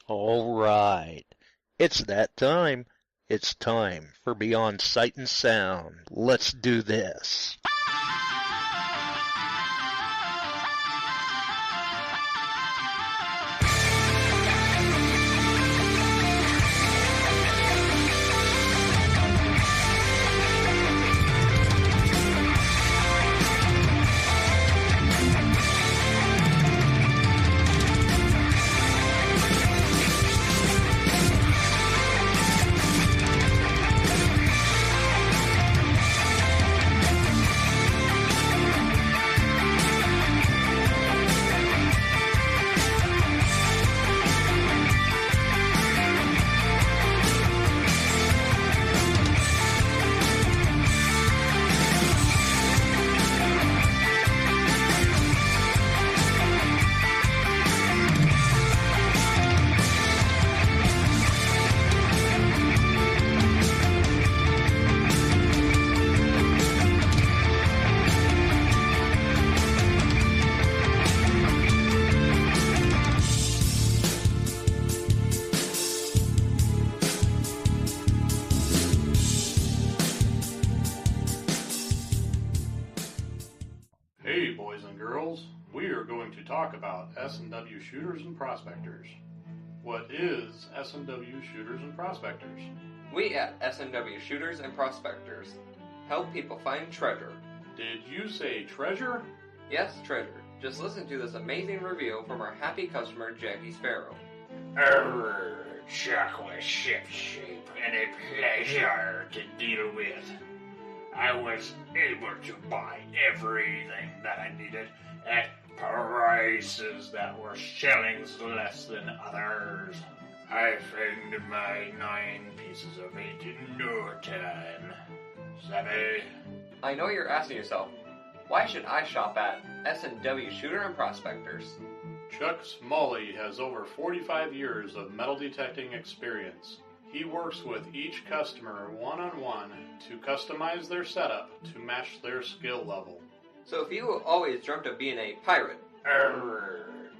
All right. It's that time. It's time for Beyond Sight and Sound. Let's do this. Hey boys and girls, we are going to talk about S&W shooters and prospectors. What is S&W shooters and prospectors? We at S&W Shooters and Prospectors help people find treasure. Did you say treasure? Yes, treasure. Just listen to this amazing review from our happy customer, Jackie Sparrow. Chocolate ship-shape and a pleasure to deal with. I was able to buy everything that I needed at prices that were shillings less than others. I found my 9 pieces of 8 in no time. Savvy? I know you're asking yourself, why should I shop at S&W Shooter and Prospectors? Chuck Smalley has over 45 years of metal detecting experience. He works with each customer one-on-one to customize their setup to match their skill level. So if you always dreamt of being a pirate,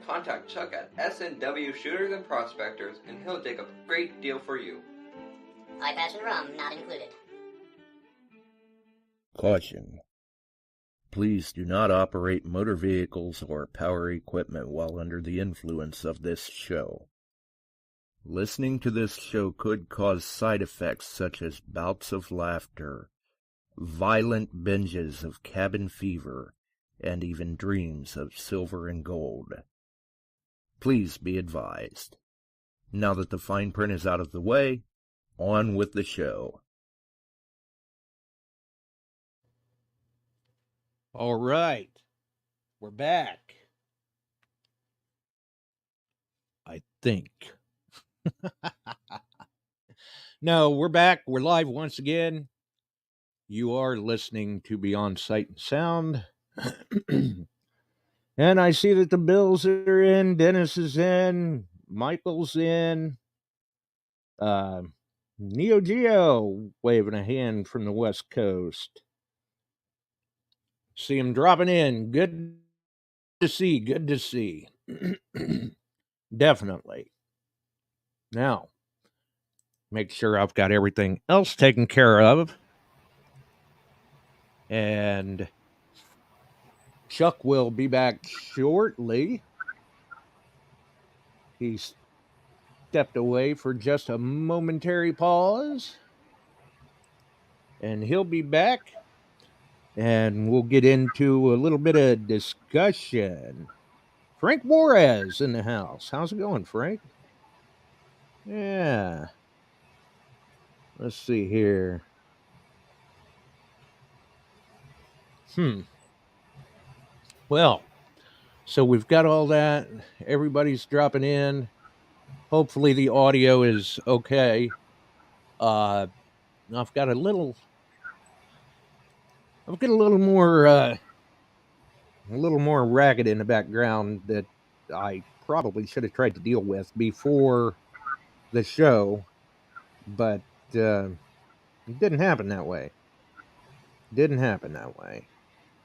contact Chuck at S&W Shooters and Prospectors and he'll dig up a great deal for you. Eye patch and rum not included. Caution. Please do not operate motor vehicles or power equipment while under the influence of this show. Listening to this show could cause side effects such as bouts of laughter, violent binges of cabin fever, and even dreams of silver and gold. Please be advised. Now that the fine print is out of the way, on with the show. All right, we're back. I think. No, we're back. We're live once again. You are listening to Beyond Sight and Sound. And I see that the Bills are in, Dennis is in, Michael's in, Neo Geo waving a hand from the West Coast. See him dropping in. Good to see. Good to see. Definitely. Now, make sure I've got everything else taken care of. And Chuck will be back shortly. He stepped away for just a momentary pause. And he'll be back. And we'll get into a little bit of discussion. Frank Juarez in the house. How's it going, Frank? Yeah. Let's see here. Well, so we've got all that. Everybody's dropping in. Hopefully the audio is okay. I've got a little more racket in the background that I probably should have tried to deal with before the show, but it didn't happen that way.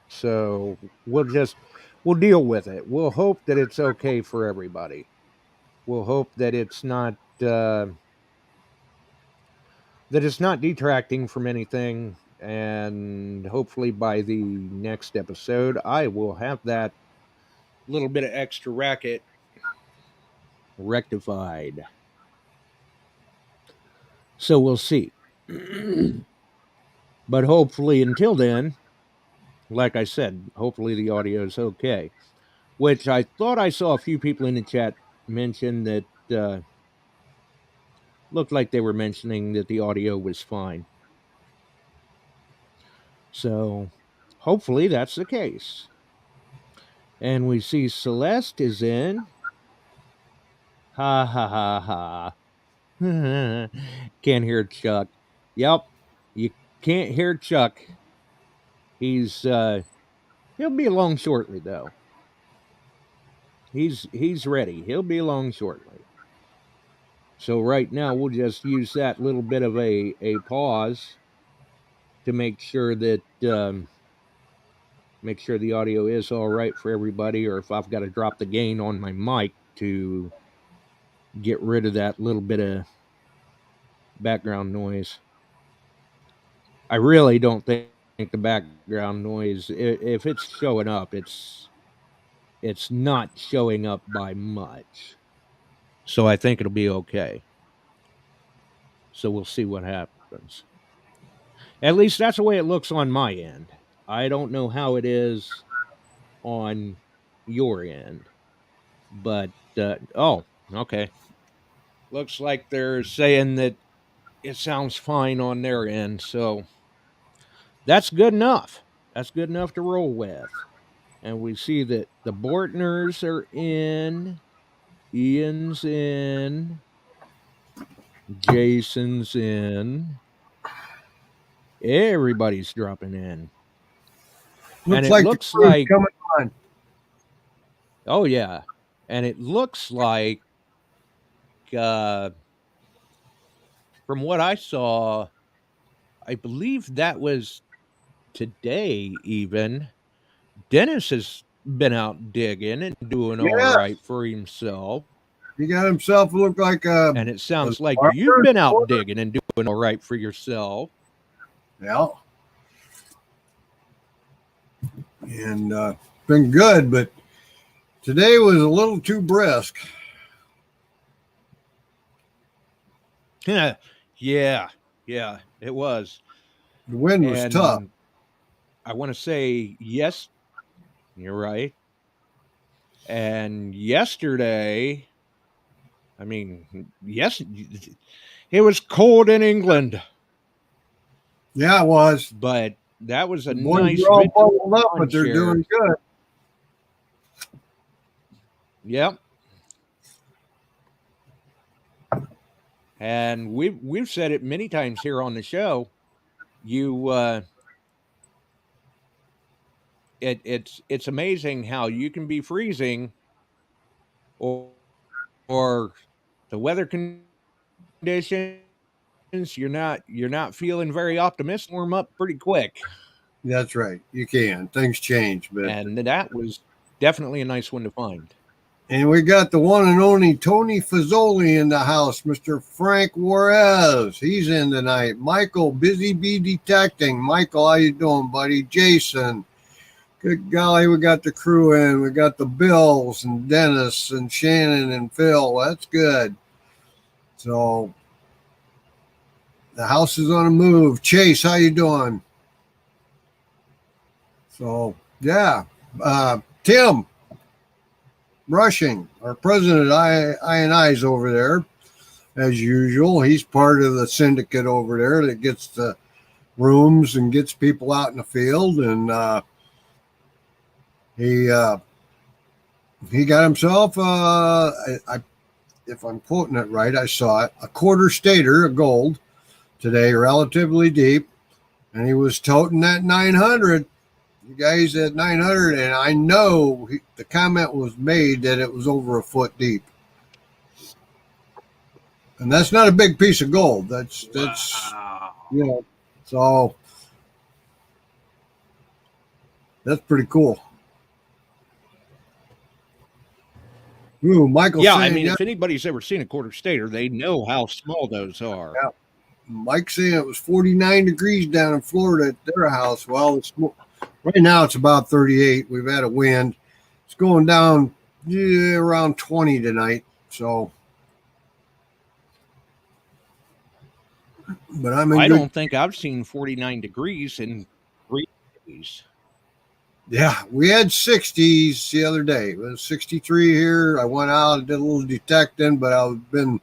So we'll deal with it. We'll hope that it's okay for everybody. we'll hope that it's not detracting from anything, and hopefully by the next episode I will have that little bit of extra racket rectified. So we'll see. But hopefully until then, like I said, hopefully the audio is okay. Which I thought I saw a few people in the chat mention that looked like they were mentioning that the audio was fine. So hopefully that's the case. And we see Celeste is in. Ha ha ha ha. Can't hear Chuck. Yep. You can't hear Chuck. He's he'll be along shortly though. He's ready. He'll be along shortly. So right now we'll just use that little bit of a pause to make sure that make sure the audio is all right for everybody, or if I've got to drop the gain on my mic to get rid of that little bit of background noise. I really don't think the background noise, if it's showing up, it's not showing up by much. So I think it'll be okay. So we'll see what happens. At least that's the way it looks on my end. I don't know how it is on your end. But oh, okay. Looks like they're saying that it sounds fine on their end, so that's good enough. That's good enough to roll with. And we see that the Bortners are in, Ian's in, Jason's in. Everybody's dropping in. And it looks like coming on. Oh yeah. And it looks like from what I saw, I believe that was today even. Dennis has been out digging and doing all right for himself. He got himself look like a. And it sounds like you've been out digging and doing all right for yourself. Yeah. And been good, but today was a little too brisk. Yeah, it was. The wind was tough. I want to say yes, you're right. And yesterday, I mean, yes, it was cold in England. Yeah, it was. But that was a the nice. They're all bubbled up, but they're doing good. Yep. And we've said it many times here on the show. It's amazing how you can be freezing, or the weather conditions you're not feeling very optimistic. Warm up pretty quick. That's right. You can. Things change, but and that was definitely a nice one to find. And we got the one and only Tony Fazzoli in the house, Mr. Frank Juarez. He's in tonight. Michael, Busy Bee Detecting. Michael, how you doing, buddy? Jason. Good golly, we got the crew in. We got the Bills and Dennis and Shannon and Phil. That's good. So the house is on a move. Chase, how you doing? So, yeah. Tim Rushing, our president, I&I's over there, as usual. He's part of the syndicate over there that gets the rooms and gets people out in the field. And he got himself, if I'm quoting it right, I saw it, a quarter stater of gold today, relatively deep. And he was toting that 900. You guys at 900, and I know the comment was made that it was over a foot deep, and that's not a big piece of gold. That's so that's pretty cool. Ooh, Michael. Yeah, saying, I mean, if anybody's ever seen a quarter stater, they know how small those are. Yeah. Mike saying it was 49 degrees down in Florida at their house. Well, right now it's about 38. We've had a wind. It's going down around 20 tonight. So, but I'm in I good. don't think I've seen 49 degrees in 3 days. Yeah, we had 60s the other day. It was 63 here. I went out and did a little detecting, but I've been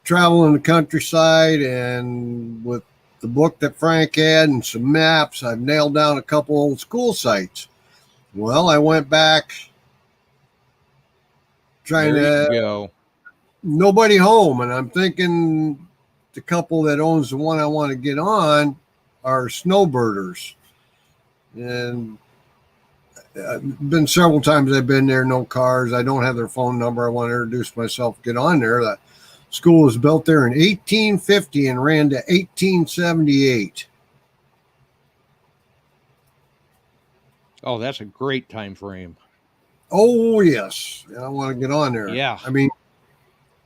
traveling the countryside, and with the book that Frank had and some maps, I've nailed down a couple old school sites. Well, I went back trying There to you go. nobody home, and I'm thinking the couple that owns the one I want to get on are snowbirders, and been several times I've been there, no cars. I don't have their phone number. I want to introduce myself, get on there. The school was built there in 1850 and ran to 1878. Oh, that's a great time frame. Oh, yes. I want to get on there. Yeah. I mean,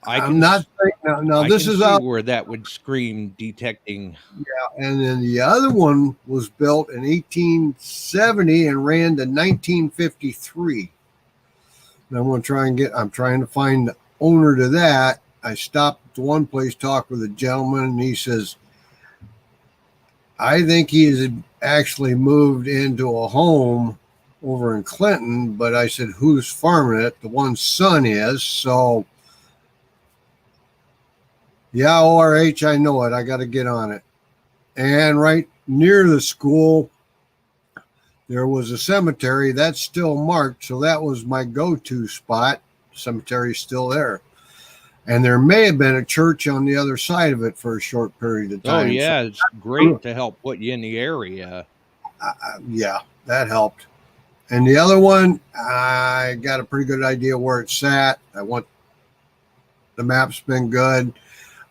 I'm not now this is out where that would scream detecting. Yeah, and then the other one was built in 1870 and ran to 1953. And I'm trying to find the owner to that. I stopped at one place, talked with a gentleman, and he says, I think he has actually moved into a home over in Clinton, but I said, who's farming it? The one's son is. So, yeah, ORH, I know it. I got to get on it. And right near the school, there was a cemetery that's still marked. So that was my go-to spot. Cemetery's still there. And there may have been a church on the other side of it for a short period of time. Oh, yeah. So, it's great to help put you in the area. Yeah, that helped. And the other one, I got a pretty good idea where it sat. The map's been good.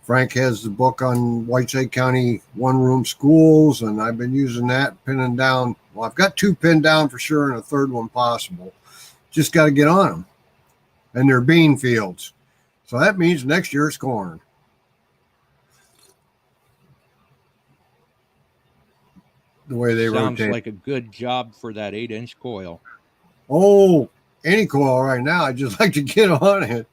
Frank has the book on Whiteside County one-room schools, and I've been using that, pinning down. Well, I've got 2 pinned down for sure and a third one possible. Just got to get on them. And they're bean fields. So that means next year it's corn. The way they Sounds rotate. like a good job for that 8-inch coil. Oh, any coil right now. I'd just like to get on it.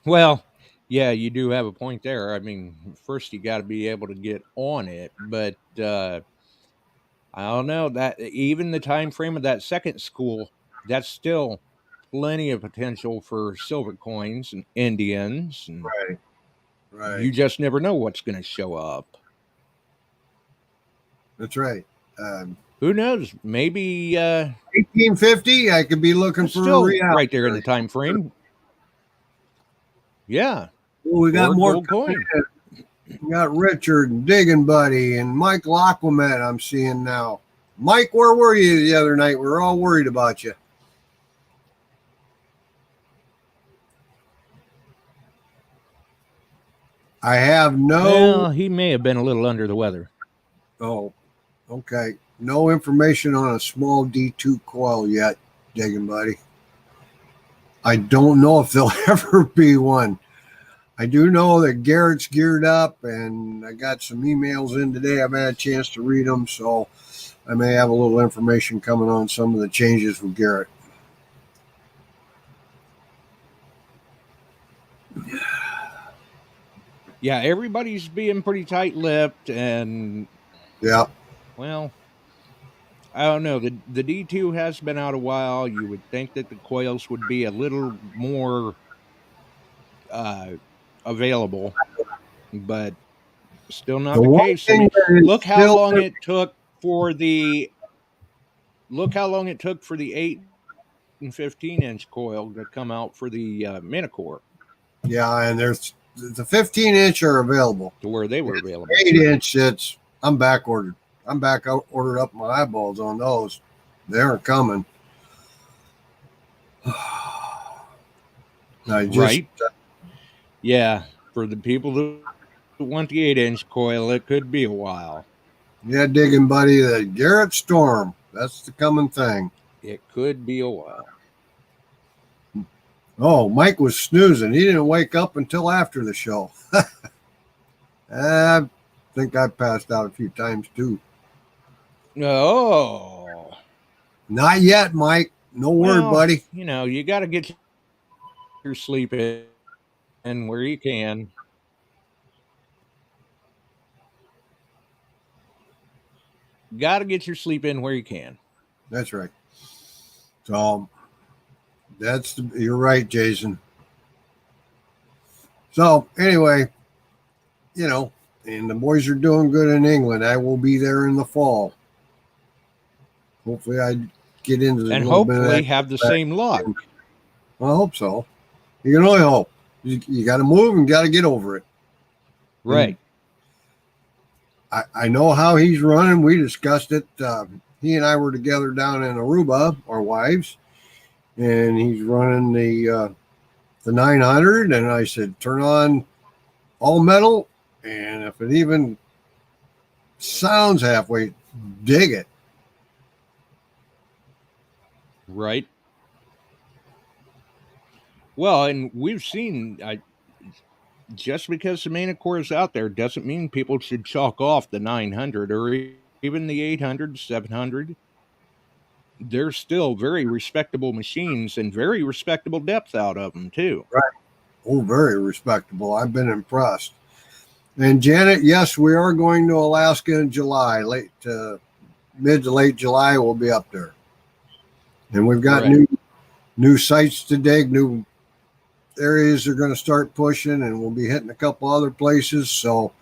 Well, yeah, you do have a point there. I mean, first you got to be able to get on it, but I don't know that even the time frame of that second school, that's still plenty of potential for silver coins and Indians. And Right. you just never know what's going to show up. That's right. Who knows? Maybe 1850. I could be looking for still a real right there in the time frame. Yeah. Well, we got more coin. We got Richard and Digging Buddy and Mike Aquamet I'm seeing now. Mike, where were you the other night? We were all worried about you. I have Well, he may have been a little under the weather. Oh, okay. No information on a small D2 coil yet, Digging Buddy. I don't know if there'll ever be one. I do know that Garrett's geared up, and I got some emails in today. I've had a chance to read them, so I may have a little information coming on some of the changes with Garrett. Yeah, everybody's being pretty tight-lipped, and yeah, well, I don't know. The D2 has been out a while. You would think that the coils would be a little more available, but still not the case. I mean, look how long it took for the 8 and 15-inch coil to come out for the MANTICORE. Yeah, and there's the 15-inch are available to where they were available. 8-inch, I'm back ordered. I'm back ordered up my eyeballs on those. They aren't coming. Right. Yeah, for the people who want the 8-inch coil, it could be a while. Yeah, Digging Buddy, the Garrett Storm. That's the coming thing. It could be a while. Oh, Mike was snoozing. He didn't wake up until after the show. I think I passed out a few times too. Oh. Not yet, Mike. No word, buddy. You know, you got to get your sleep in where you can. Got to get your sleep in where you can. That's right. So you're right, Jason. So anyway, you know, and the boys are doing good in England. I will be there in the fall. Hopefully I get into and hopefully have the same luck. I hope so. You can only hope. You got to move and got to get over it. Right. I know how he's running. We discussed it. He and I were together down in Aruba, our wives, and he's running the 900. And I said, turn on all metal, and if it even sounds halfway, dig it. Right. Well, and we've seen, just because the MANTICORE is out there doesn't mean people should chalk off the 900 or even the 800, 700. They're still very respectable machines and very respectable depth out of them, too. Right. Oh, very respectable. I've been impressed. And Janet, yes, we are going to Alaska in July. Mid to late July, we'll be up there. And we've got new sites to dig, new areas are going to start pushing, and we'll be hitting a couple other places. So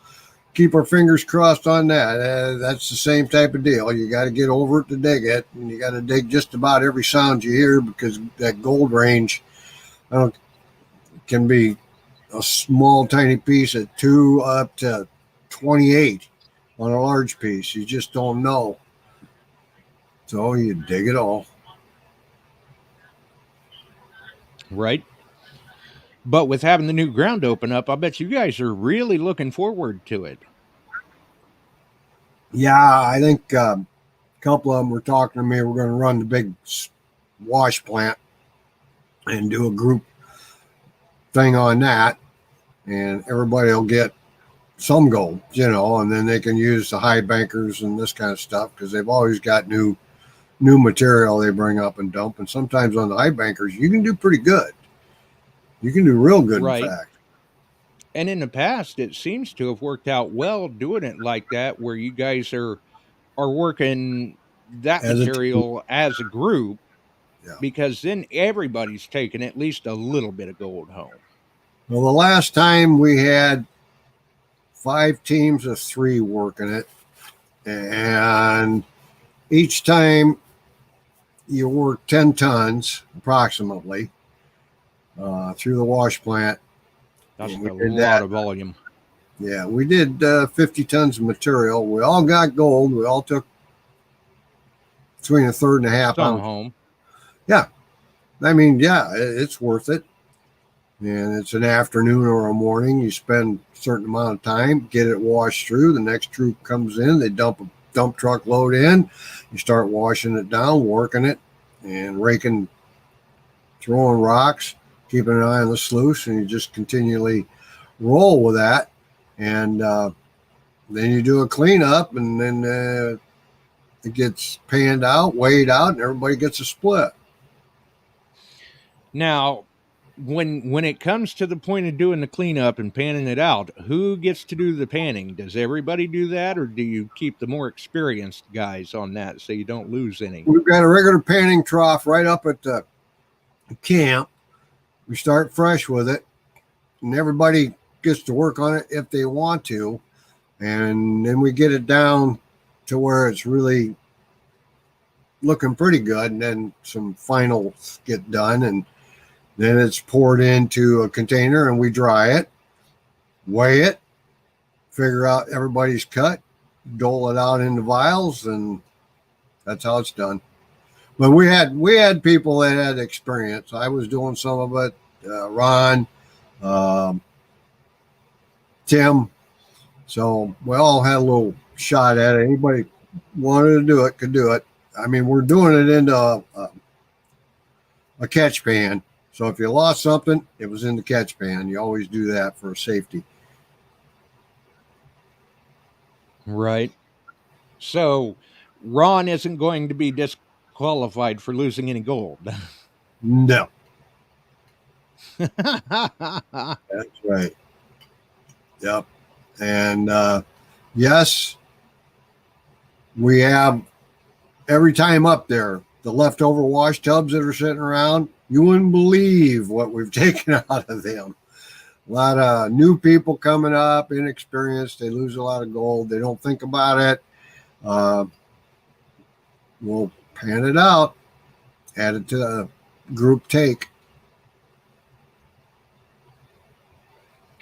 keep our fingers crossed on that. That's the same type of deal. You got to get over it to dig it, and you got to dig just about every sound you hear, because that gold range can be a small, tiny piece at 2 up to 28 on a large piece. You just don't know. So you dig it all. Right. But with having the new ground open up, I bet you guys are really looking forward to it. Yeah, I think a couple of them were talking to me. We're going to run the big wash plant and do a group thing on that, and everybody will get some gold, you know, and then they can use the high bankers and this kind of stuff, because they've always got new material they bring up and dump. And sometimes on the high bankers, you can do pretty good. You can do real good, in fact. And in the past, it seems to have worked out well doing it like that, where you guys are working that material as a group, because then everybody's taking at least a little bit of gold home. Well, the last time we had 5 teams of 3 working it, and each time you work 10 tons approximately through the wash plant. That's a lot of volume. Yeah, we did 50 tons of material. We all got gold. We all took between 1/3 and 1/2 Some ounce home. Yeah. I mean, yeah, it's worth it. And it's an afternoon or a morning. You spend a certain amount of time, get it washed through. The next troop comes in. They dump a dump truck load in. You start washing it down, working it, and raking, throwing rocks, keeping an eye on the sluice, and you just continually roll with that. And then you do a cleanup, and then it gets panned out, weighed out, and everybody gets a split. Now, when it comes to the point of doing the cleanup and panning it out, who gets to do the panning? Does everybody do that, or do you keep the more experienced guys on that so you don't lose any? We've got a regular panning trough right up at the camp. We start fresh with it, and everybody gets to work on it if they want to, and then we get it down to where it's really looking pretty good, and then some finals get done, and then it's poured into a container, and we dry it, weigh it, figure out everybody's cut, dole it out into vials, and that's how it's done. But we had people that had experience. I was doing some of it. Ron, Tim. So we all had a little shot at it. Anybody wanted to do it could do it. I mean, we're doing it into a catch pan. So if you lost something, it was in the catch pan. You always do that for safety. Right. So Ron isn't going to be disqualified for losing any gold. No, that's right. Yep. And yes, we have every time up there, the leftover wash tubs that are sitting around, you wouldn't believe what we've taken out of them. A lot of new people coming up, inexperienced. They lose a lot of gold. They don't think about it. We'll pan it out, add it to the group take.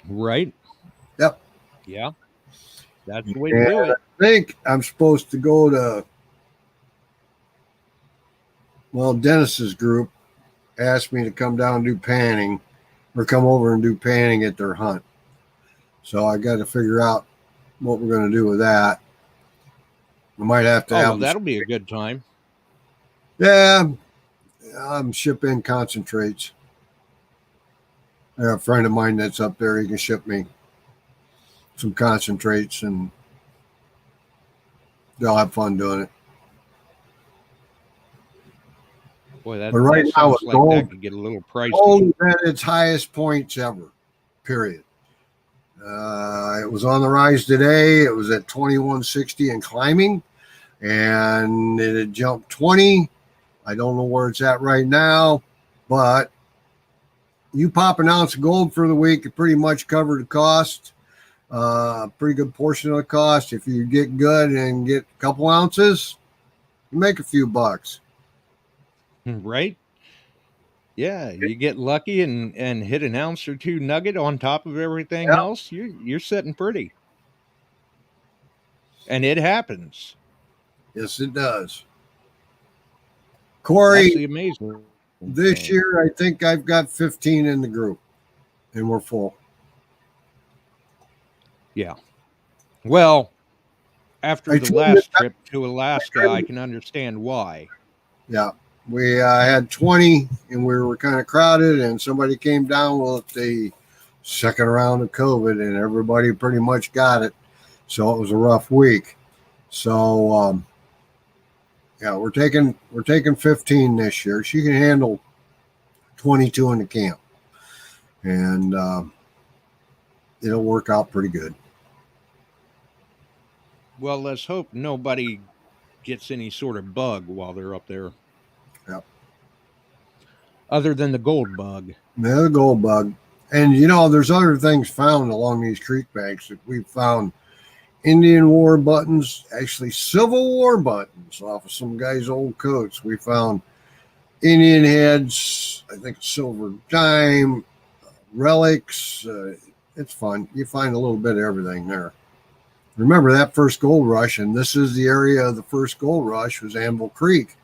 Right. Yep. Yeah. That's the way to do it. I think I'm supposed to go to, well, Dennis's group asked me to come down and do panning, or come over and do panning at their hunt. So I got to figure out what we're going to do with that. We might have to have. That'll be a good time. Yeah, I'm shipping concentrates. I have a friend of mine that's up there. He can ship me some concentrates, and they'll have fun doing it. Boy, that, but right that now, sounds it's like gold. That could get a little pricey. Gold at its highest points ever. Period. It was on the rise today. It was at 2160 and climbing, and it had jumped 20. I don't know where it's at right now, but you pop an ounce of gold for the week, it pretty much covered the cost. Pretty good portion of the cost. If you get good and get a couple ounces, you make a few bucks. Right? Yeah, you get lucky and hit an ounce or two nugget on top of everything else, you're sitting pretty. And it happens. Yes, it does. Corey, that's the amazing this thing. year I think I've got 15 in the group, and we're full. Yeah. Well, after the last trip to Alaska, I can understand why. Yeah. We had 20, and we were kind of crowded, and somebody came down with the second round of COVID, and everybody pretty much got it. So it was a rough week. So, yeah, we're taking 15 this year. She can handle 22 in the camp, and it'll work out pretty good. Well, let's hope nobody gets any sort of bug while they're up there. Yep. Other than the gold bug. Yeah, the gold bug. And, you know, there's other things found along these creek banks. We've found Indian War buttons, actually Civil War buttons off of some guy's old coats. We found Indian heads, I think silver dime, relics. It's fun. You find a little bit of everything there. Remember that first gold rush, and this is the area of the first gold rush, was Anvil Creek.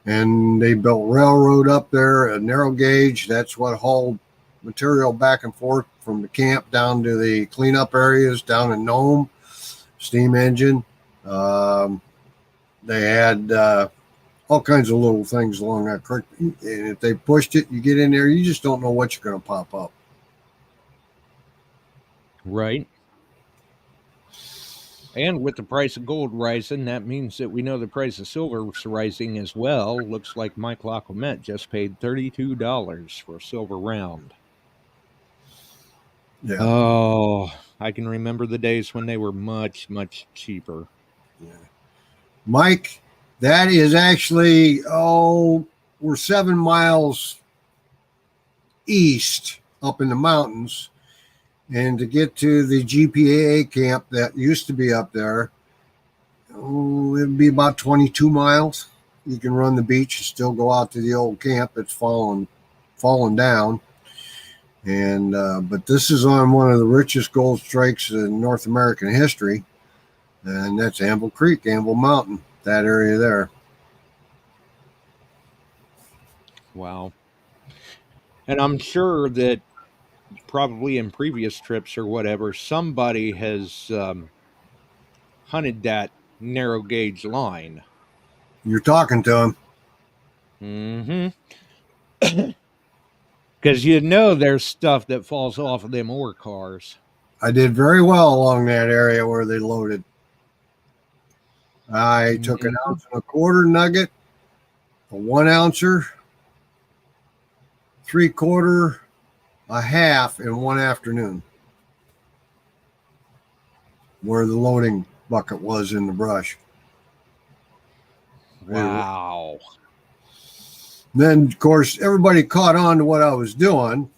And they built railroad up there, a narrow gauge. That's what hauled material back and forth from the camp down to the cleanup areas down in Nome. Steam engine. They had all kinds of little things along that creek. And if they pushed it, you get in there, you just don't know what you're going to pop up. Right. And with the price of gold rising, that means that we know the price of silver is rising as well. Looks like Mike Lacomet just paid $32 for a silver round. Yeah. Oh, I can remember the days when they were much, much cheaper. Yeah. Mike, that is actually, we're 7 miles east up in the mountains. And to get to the GPAA camp that used to be up there, it'd be about 22 miles. You can run the beach and still go out to the old camp that's fallen down. And but this is on one of the richest gold strikes in North American history, and that's Anvil Creek, Anvil Mountain, that area there. Wow. And I'm sure that probably in previous trips or whatever, somebody has hunted that narrow gauge line. You're talking to him. Mm-hmm. Because you know there's stuff that falls off of them ore cars. I did very well along that area where they loaded. I took an 1.25 ounce nugget, a 1 ouncer, 3/4, a half in one afternoon, where the loading bucket was in the brush. Wow. Then, of course, everybody caught on to what I was doing.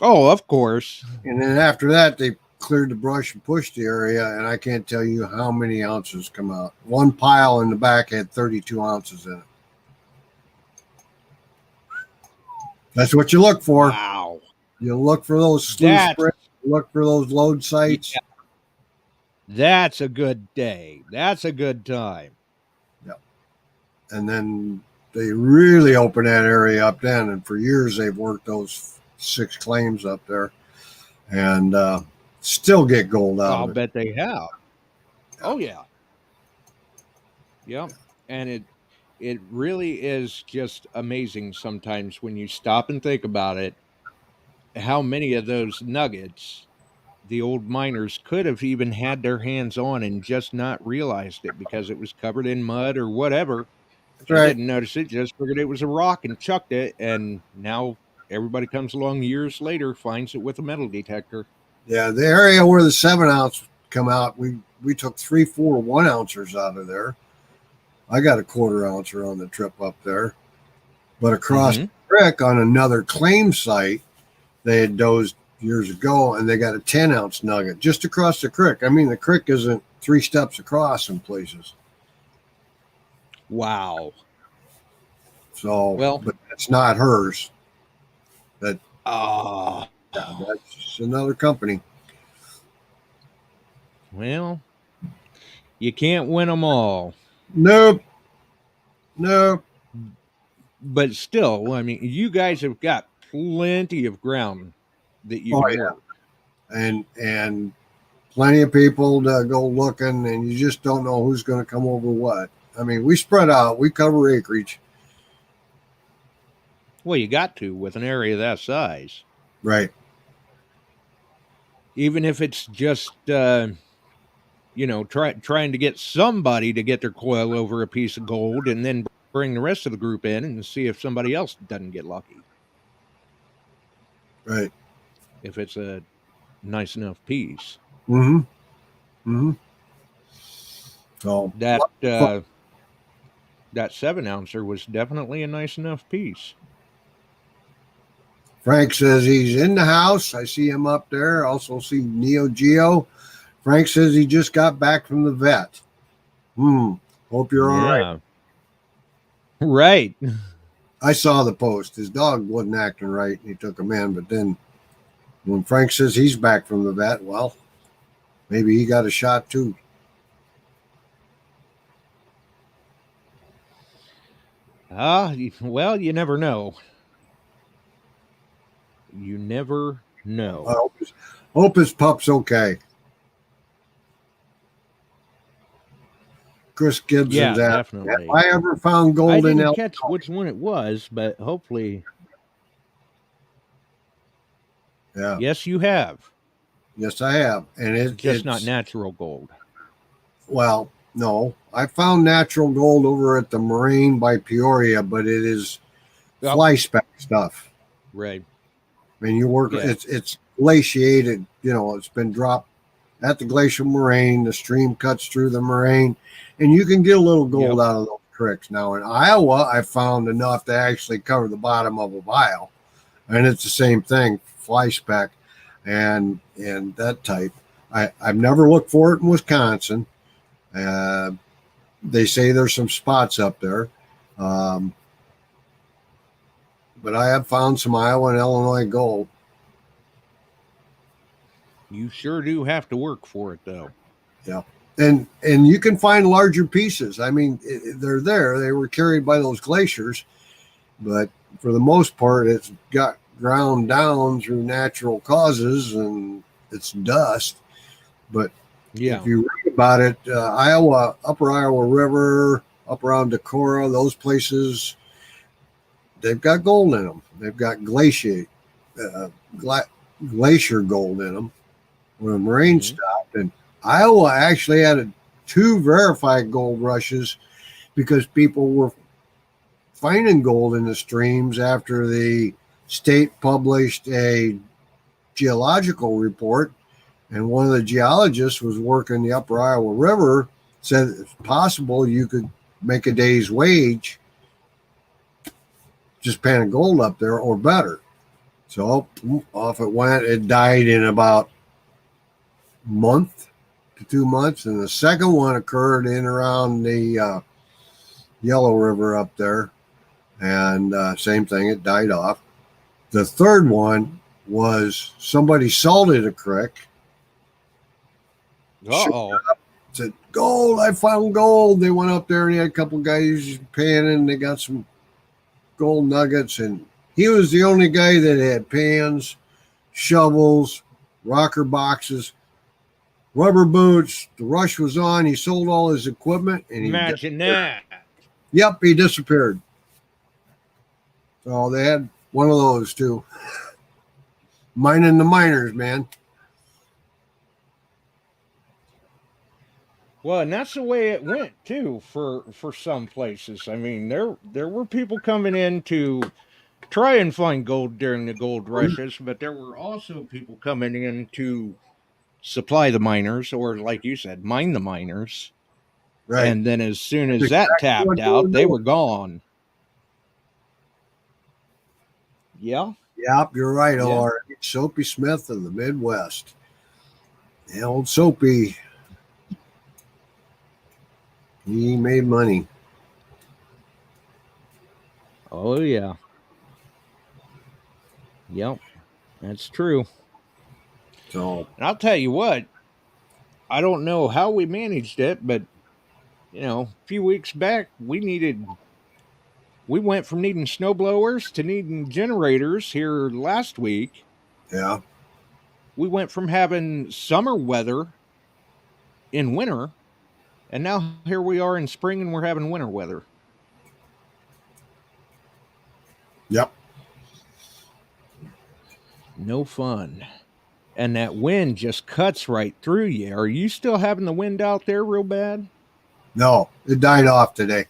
Oh, of course. And then after that, they cleared the brush and pushed the area, and I can't tell you how many ounces come out. One pile in the back had 32 ounces in it. That's what you look for. Wow. You look for those sluice springs, look for those load sites. Yeah. That's a good day. That's a good time. Yep. And then they really opened that area up then, and for years they've worked those 6 claims up there, and still get gold out I'll of it. bet they have. Oh yeah. Yep. And it really is just amazing sometimes when you stop and think about it, how many of those nuggets the old miners could have even had their hands on and just not realized it because it was covered in mud or whatever. That's They right. didn't notice it, just figured it was a rock and chucked it, and now everybody comes along years later, finds it with a metal detector. Yeah, the area where the 7 ounce come out, we took 3, 4 1 ouncers out of there. I got a 1/4 ouncer on the trip up there, but across the creek on another claim site, they had dozed years ago, and they got a 10 ounce nugget just across the creek. I mean, the creek isn't 3 steps across in places. Wow. So, well, but that's not hers. That yeah, that's another company. Well, you can't win them all. Nope. But still, I mean, you guys have got plenty of ground that you can work. And plenty of people to go looking, and you just don't know who's going to come over what. I mean, we spread out. We cover acreage. Well, you got to with an area that size. Right. Even if it's just, trying to get somebody to get their coil over a piece of gold and then bring the rest of the group in and see if somebody else doesn't get lucky. Right. If it's a nice enough piece. So that 7 ouncer was definitely a nice enough piece. Frank says he's in the house. I see him up there. Also see Neo Geo. Frank says he just got back from the vet. Hope you're all right. Right. I saw the post. His dog wasn't acting right, and he took him in. But then when Frank says he's back from the vet, well, maybe he got a shot too. Well, you never know. You never know. I hope his pup's okay. Chris Gibbs yeah, and that. definitely. Have I ever found gold I didn't in catch which one it was, but hopefully. Yeah. Yes, you have. Yes, I have. And it's just not natural gold. Well, no. I found natural gold over at the Moraine by Peoria, but it is fly speck stuff. Right. I mean, you work, it's glaciated, it's been dropped at the glacial moraine. The stream cuts through the moraine, and you can get a little gold out of those creeks. Now, in Iowa, I found enough to actually cover the bottom of a vial, and it's the same thing, fly speck and that type. I've never looked for it in Wisconsin. They say there's some spots up there. But I have found some Iowa and Illinois gold. You sure do have to work for it, though. Yeah. And you can find larger pieces. I mean, they're there. They were carried by those glaciers. But for the most part, it's got ground down through natural causes, and it's dust. But Yeah. If you read about it, Iowa, Upper Iowa River, up around Decorah, those places, they've got gold in them. They've got uh, glacier gold in them when the rain stopped. And Iowa actually had 2 verified gold rushes because people were finding gold in the streams after the state published a geological report. And one of the geologists was working the Upper Iowa River, said it's possible you could make a day's wage just panning gold up there or better. So off it went. It died in about a month to 2 months. And the second one occurred in around the Yellow River up there. And same thing, it died off. The third one was somebody salted a creek. Uh-oh. Said, gold, I found gold. They went up there and he had a couple guys panning. They got some gold nuggets. And he was the only guy that had pans, shovels, rocker boxes, rubber boots. The rush was on. He sold all his equipment. And Imagine that. Yep, he disappeared. So they had one of those too. Mining the miners, man. Well, and that's the way it went too for some places. I mean, there were people coming in to try and find gold during the gold rushes, but there were also people coming in to supply the miners, or like you said, mine the miners. Right. And then as soon as that tapped out, they were gone. Yeah. Yep, you're right, Yeah. Or Soapy Smith of the Midwest. The old Soapy. He made money. Oh, yeah. Yep, that's true. So, and I'll tell you what, I don't know how we managed it, but, you know, a few weeks back, we went from needing snowblowers to needing generators here last week. yeah. We went from having summer weather in winter, and now here we are in spring and we're having winter weather. Yep. No fun. And that wind just cuts right through you. Are you still having the wind out there real bad? No, it died off today.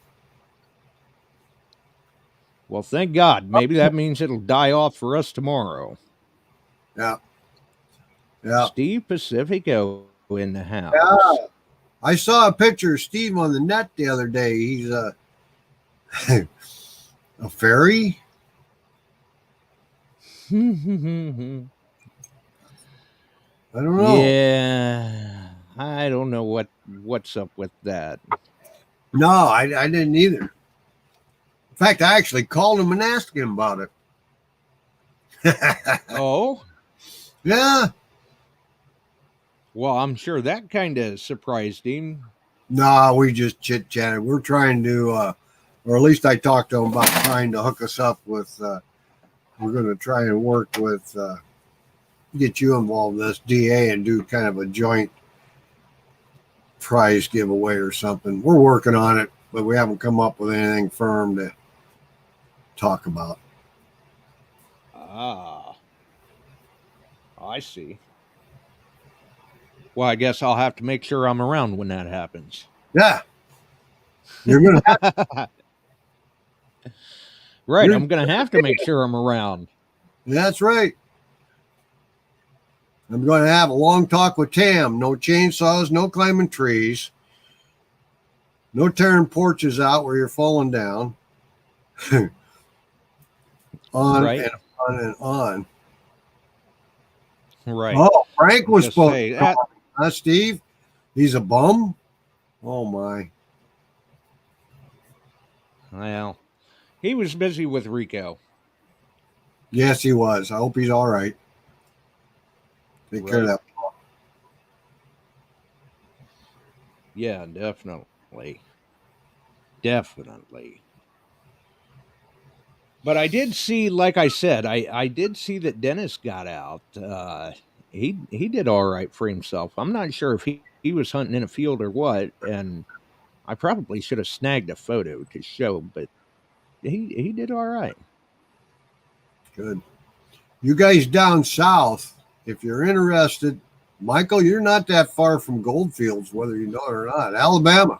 Well, thank God. Maybe that means it'll die off for us tomorrow. Yeah. Yeah. Steve Pacifico in the house. Yeah. I saw a picture of Steve on the net the other day. He's a fairy. I don't know. Yeah. I don't know what's up with that. No, I didn't either. In fact, I actually called him and asked him about it. Oh? Yeah. Well, I'm sure that kind of surprised him. No, we just chit-chatted. We're trying to, or at least I talked to him about trying to hook us up with, we're going to try and work with, get you involved in this DA and do kind of a joint prize giveaway or something. We're working on it, but we haven't come up with anything firm to talk about. Ah. I see. Well, I guess I'll have to make sure I'm around when that happens. Yeah. You're going to have Right, I'm going to have to make sure I'm around. That's right. I'm going to have a long talk with Tam. No chainsaws, no climbing trees, no tearing porches out where you're falling down. On Right. and on and on. Right. Oh, Frank was Just supposed say to that- call. Huh, Steve? He's a bum? Oh, my. Well, he was busy with Rico. Yes, he was. I hope he's all right. Take care of that. Yeah, definitely. Definitely. But I did see, like I said, I did see that Dennis got out. he did all right for himself. I'm not sure if he was hunting in a field or what, and I probably should have snagged a photo to show, but he did all right. Good. You guys down south, if you're interested, Michael, you're not that far from Goldfields, whether you know it or not. Alabama,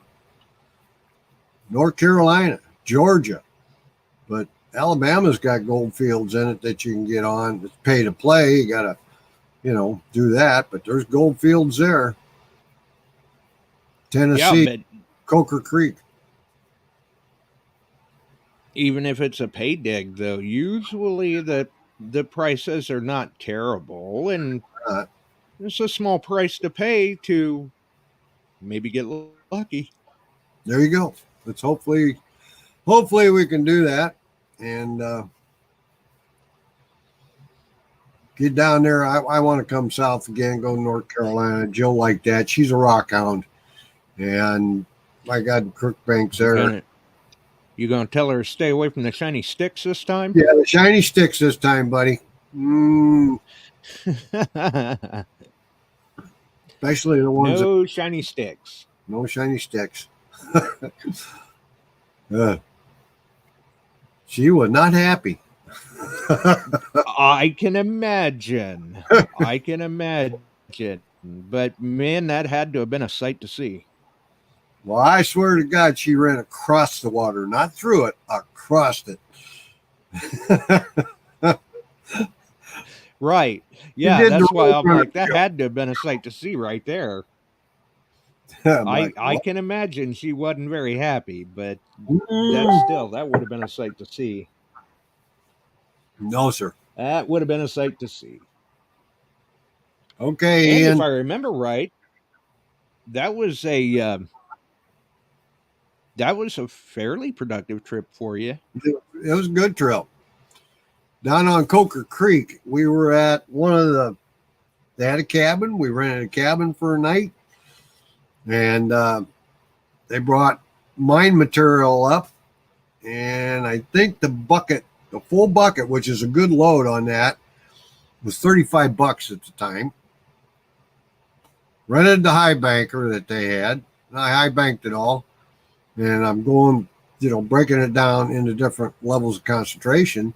North Carolina, Georgia. But Alabama's got goldfields in it that you can get on. It's pay to play. You got to, do that. But there's goldfields there. Tennessee, Yeah, but Coker Creek. even if it's a pay dig, though, usually the prices are not terrible, and it's a small price to pay to maybe get lucky. There you go. Let's hopefully we can do that and get down there. I want to come south again, go to North Carolina. Jill like that. She's a rock hound, and I got Crookbanks there. You gonna tell her to stay away from the shiny sticks this time? Yeah, the shiny sticks this time, buddy. Especially the ones. No shiny sticks. No shiny sticks. She was not happy. I can imagine. But man, that had to have been a sight to see. Well, I swear to God, she ran across the water, not through it, across it. Right. Yeah, that's why I'm like, that had to have been a sight to see right there. I can imagine she wasn't very happy, but that would have been a sight to see. No, sir. That would have been a sight to see. Okay, and Ian. If I remember right, that was a fairly productive trip for you. It was a good trip. Down on Coker Creek, we were at they had a cabin. We rented a cabin for a night, and they brought mine material up, and I think the full bucket, which is a good load on that, was $35 at the time. Rented the high banker that they had, and I high banked it all, and I'm going, breaking it down into different levels of concentration,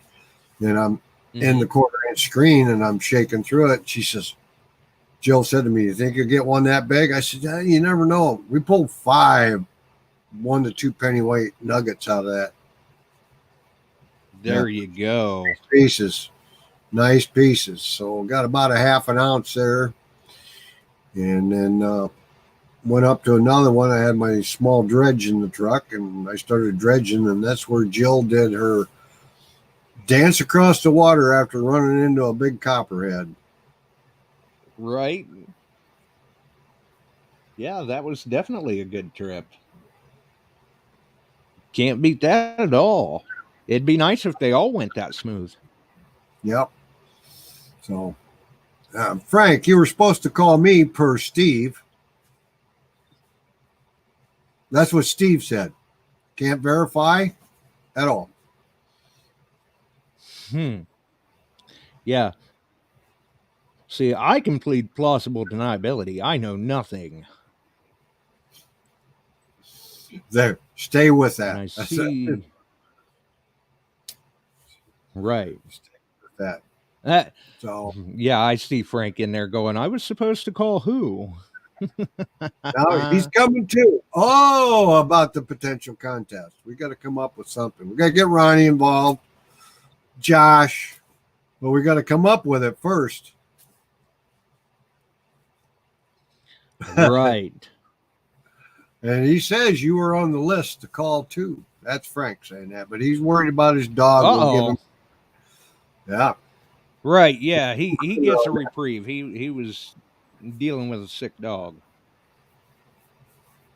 and I'm in the 1/4-inch screen, and I'm shaking through it. She says, Jill said to me, "You think you'll get one that big?" I said, "Yeah, you never know." We pulled 5 1 to 2 penny weight nuggets out of that. There you go. Nice pieces. So got about a half an ounce there, and then went up to another one. I had my small dredge in the truck, and I started dredging, and that's where Jill did her dance across the water after running into a big copperhead. Right. Yeah, that was definitely a good trip. Can't beat that at all. It'd be nice if they all went that smooth. Yep. So, Frank, you were supposed to call me per Steve. That's what Steve said. Can't verify at all. Yeah. See, I can plead plausible deniability. I know nothing. There. Stay with that. And I see. Right. That. So yeah, I see Frank in there going, I was supposed to call who? Now he's coming too. Oh, about the potential contest. We got to come up with something. We got to get Ronnie involved, Josh, but we got to come up with it first. Right. And he says you were on the list to call too. That's Frank saying that, but he's worried about his dog. Will give him... Yeah. Right. Yeah. He gets a reprieve. He was dealing with a sick dog.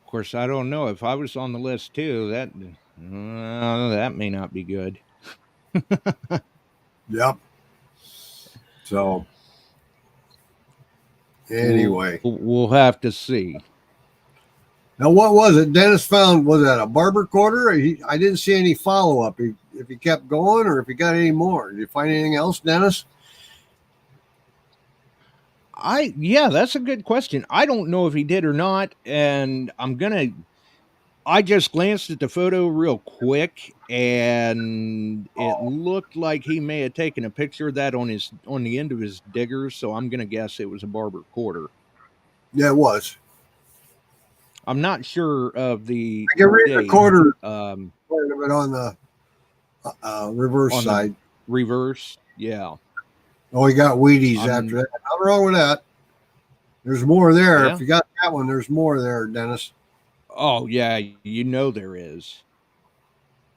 Of course, I don't know if I was on the list too. That may not be good. Yep. So anyway, we'll have to see. Now, what was it? Dennis found, was that a barber quarter? I didn't see any follow up. If he kept going, or if he got any more. Did you find anything else, Dennis? Yeah, that's a good question. I don't know if he did or not, and I just glanced at the photo real quick, and it looked like he may have taken a picture of that on the end of his digger, so I'm gonna guess it was a barber quarter. Yeah, it was. I'm not sure of the I can read the date. quarter on the reverse On the side. reverse, yeah. Oh, he got Wheaties after that. Nothing wrong with that. There's more there. Yeah. If you got that one, there's more there, Dennis. Oh yeah, you know there is.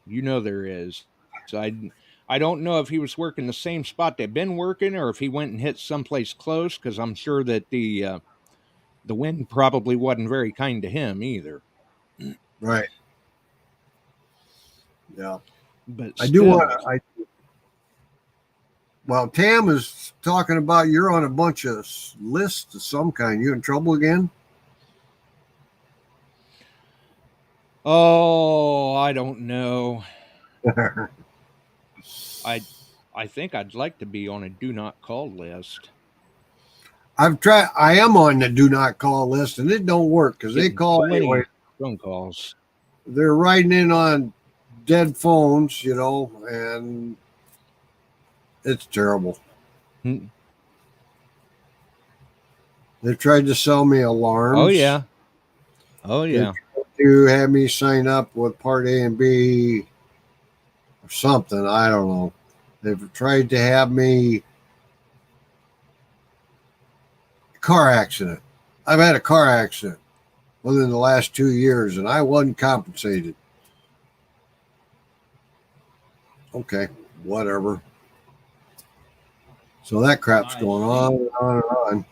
You know there is. So I don't know if he was working the same spot they've been working, or if he went and hit someplace close, because I'm sure that the wind probably wasn't very kind to him either. Right. Yeah. But I do want to. Well, Tam is talking about you're on a bunch of lists of some kind. You in trouble again? Oh, I don't know. I think I'd like to be on a do not call list. I've tried. I am on the do not call list, and it don't work because they call anyway. Phone calls. They're writing in on dead phones, and it's terrible. Hmm. They tried to sell me alarms. Oh yeah. To have me sign up with Part A and B or something. I don't know. They've tried to have me car accident. I've had a car accident within the last 2 years, and I wasn't compensated. Okay, whatever. So that crap's going on and on and on.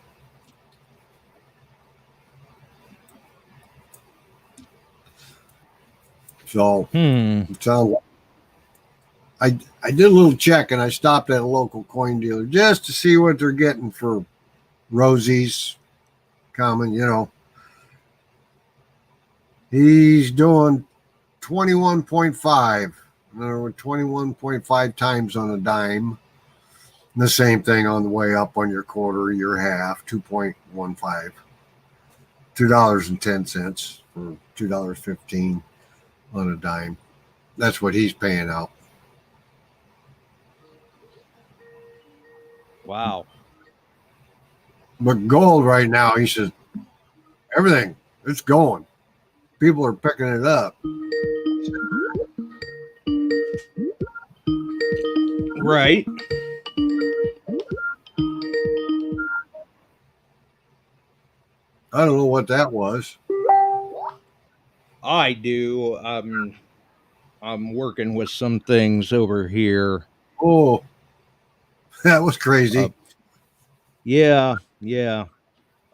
So it sounds like I did a little check, and I stopped at a local coin dealer just to see what they're getting for Rosie's common, He's doing 21.5. In other words, 21.5 times on a dime. And the same thing on the way up on your quarter, your half, 2.15. $2.10 for $2.15 on a dime. That's what he's paying out. Wow. But gold right now, he says, everything, it's going. People are picking it up. Right. I don't know what that was. I do. I'm working with some things over here. Oh, that was crazy. Yeah.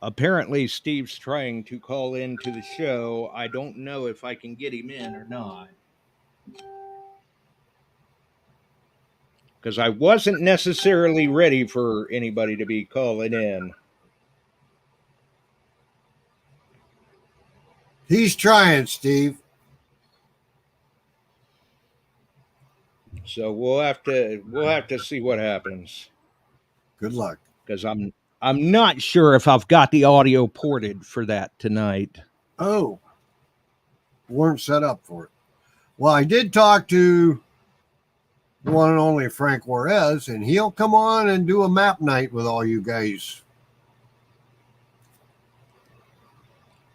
Apparently, Steve's trying to call into the show. I don't know if I can get him in or not. Because I wasn't necessarily ready for anybody to be calling in. He's trying, Steve. So we'll have to see what happens. Good luck. Because I'm not sure if I've got the audio ported for that tonight. Oh, weren't set up for it. Well, I did talk to the one and only Frank Juarez, and he'll come on and do a map night with all you guys.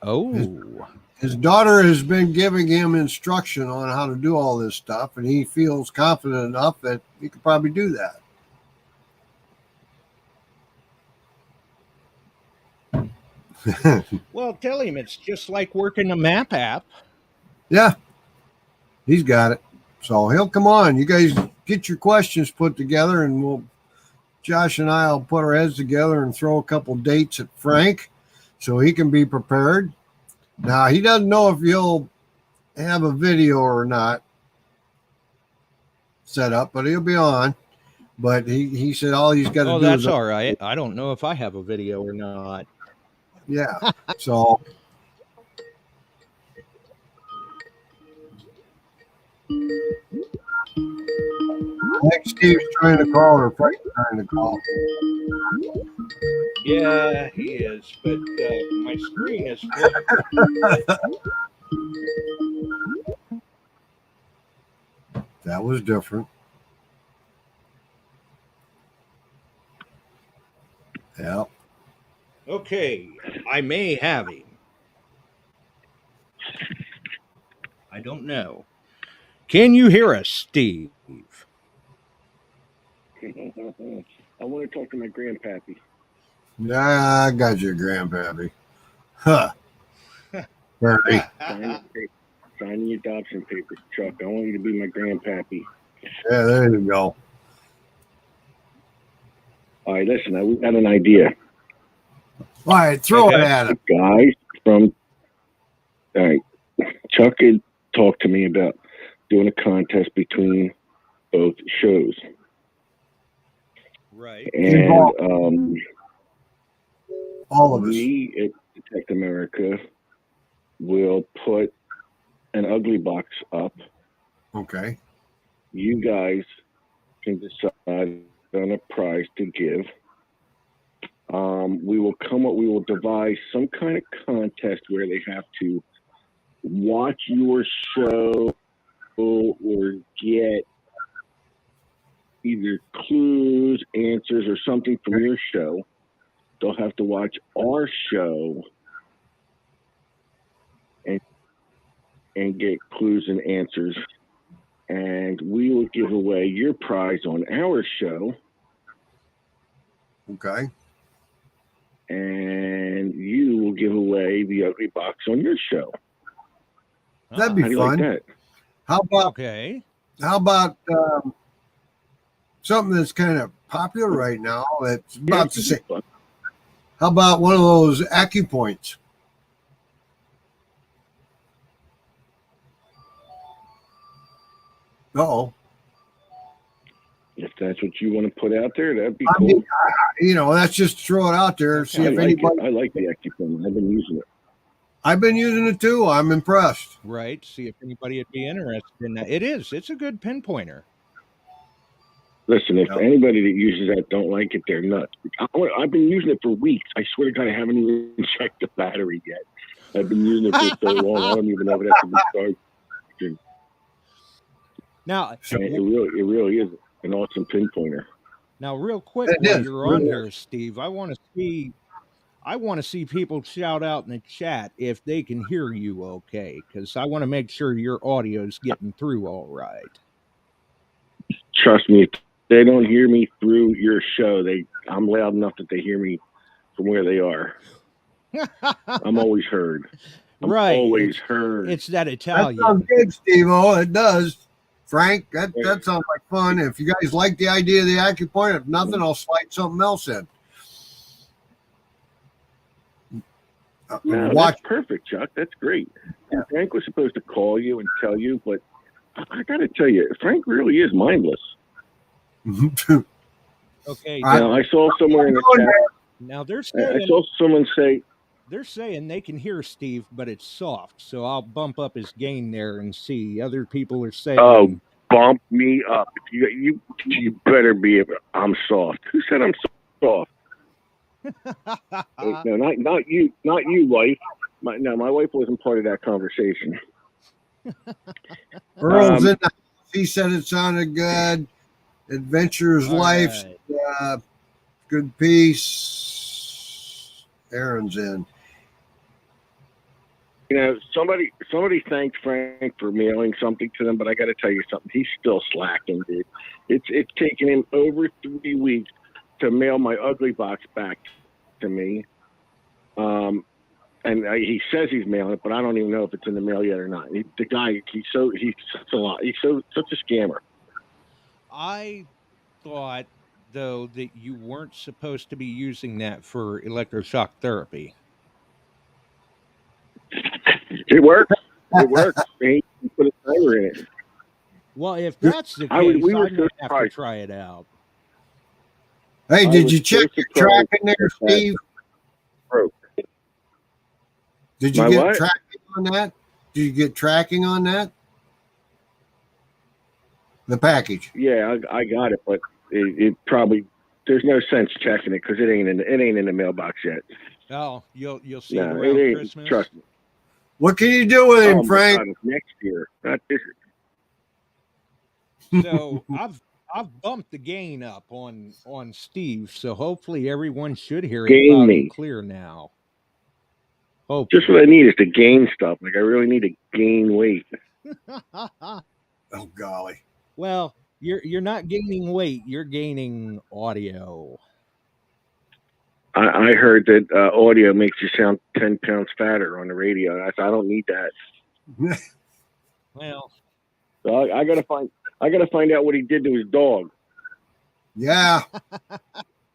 Oh. His daughter has been giving him instruction on how to do all this stuff, and he feels confident enough that he could probably do that. Well, tell him it's just like working a map app. Yeah, he's got it. So he'll come on. You guys get your questions put together, and Josh and I will put our heads together and throw a couple dates at Frank so he can be prepared. Now, he doesn't know if you'll have a video or not set up, but he'll be on. But he said all he's got to do that's is... all right. I don't know if I have a video or not. Yeah. So... I think Steve's trying to call or Frank's trying to call. Yeah, he is, but my screen is flipped. That was different. Yeah. Okay, I may have him. I don't know. Can you hear us, Steve? I want to talk to my grandpappy. Nah, I got your grandpappy. Huh. Barry. Signing your adoption papers, Chuck. I want you to be my grandpappy. Yeah, there you go. All right, listen, we got an idea. All right, throw it at him. The guy from all right, Chuck had talked to me about doing a contest between both shows. Right. And all of us. We at Detect America will put an ugly box up. Okay. You guys can decide on a prize to give. We will devise some kind of contest where they have to watch your show or get either clues, answers, or something from your show. They'll have to watch our show and get clues and answers. And we will give away your prize on our show. Okay. And you will give away the ugly box on your show. That'd be fun. Like that? How about okay? How about something that's kind of popular right now? That's about to say. How about one of those acupoints? Uh-oh. If that's what you want to put out there, that'd be I cool. mean, let's just throw it out there. See if anybody. I like the acupoint. I've been using it. I've been using it too. I'm impressed. Right. See if anybody would be interested in that. It's a good pinpointer. Listen, if anybody that uses that don't like it, they're nuts. I've been using it for weeks. I swear to God, I haven't even checked the battery yet. I've been using it for so long, I don't even know if it has to be charged. Now, it really is an awesome pinpointer. Now, real quick, while you're on here, Steve, I want to see people shout out in the chat if they can hear you okay, because I want to make sure your audio's getting through all right. Trust me, if they don't hear me through your show, I'm loud enough that they hear me from where they are. I'm always heard. Right. Always heard. It's that Italian. That sounds good, Steve-O. It does. Frank, that sounds like fun. If you guys like the idea of the acupoint, if nothing, I'll slide something else in. No, that's perfect, Chuck. That's great. Yeah. Frank was supposed to call you and tell you, but I got to tell you, Frank really is mindless. Okay. Now, I saw somewhere in the chat. Now they're saying, I saw someone say they're saying they can hear Steve, but it's soft. So I'll bump up his gain there and see. Other people are saying, "Oh, bump me up! You better be. I'm soft. Who said I'm soft? No, not you, wife. My wife wasn't part of that conversation. Earl's in the house. He said it sounded good. Adventurer's life, good piece. Aaron's in. Somebody thanked Frank for mailing something to them, but I got to tell you something. He's still slacking, dude. It's taken him over 3 weeks to mail my ugly box back to me. And he says he's mailing it, but I don't even know if it's in the mail yet or not. The guy, he's such a scammer. I thought, though, that you weren't supposed to be using that for electroshock therapy. It works. It works. He put a timer in it. Well, if that's the case, I might have to try it out. Hey, did you check your tracking there, Steve? Did you get tracking on that? Did you get tracking on that? The package. Yeah, I got it, but it probably there's no sense checking it because it ain't in the mailbox yet. Oh, you'll see No, it around it ain't. Christmas. Trust me. What can you do with him, Oh my Frank? God, it's next year, not this. So I've bumped the gain up on Steve, so hopefully everyone should hear it Gain loud me. and clear now. Hope. Just what I need is to gain stuff. Like I really need to gain weight. Oh golly. Well, you're not gaining weight, you're gaining audio. I heard that audio makes you sound 10 pounds fatter on the radio. And I thought I don't need that. Well, So I gotta find out what he did to his dog. Yeah. As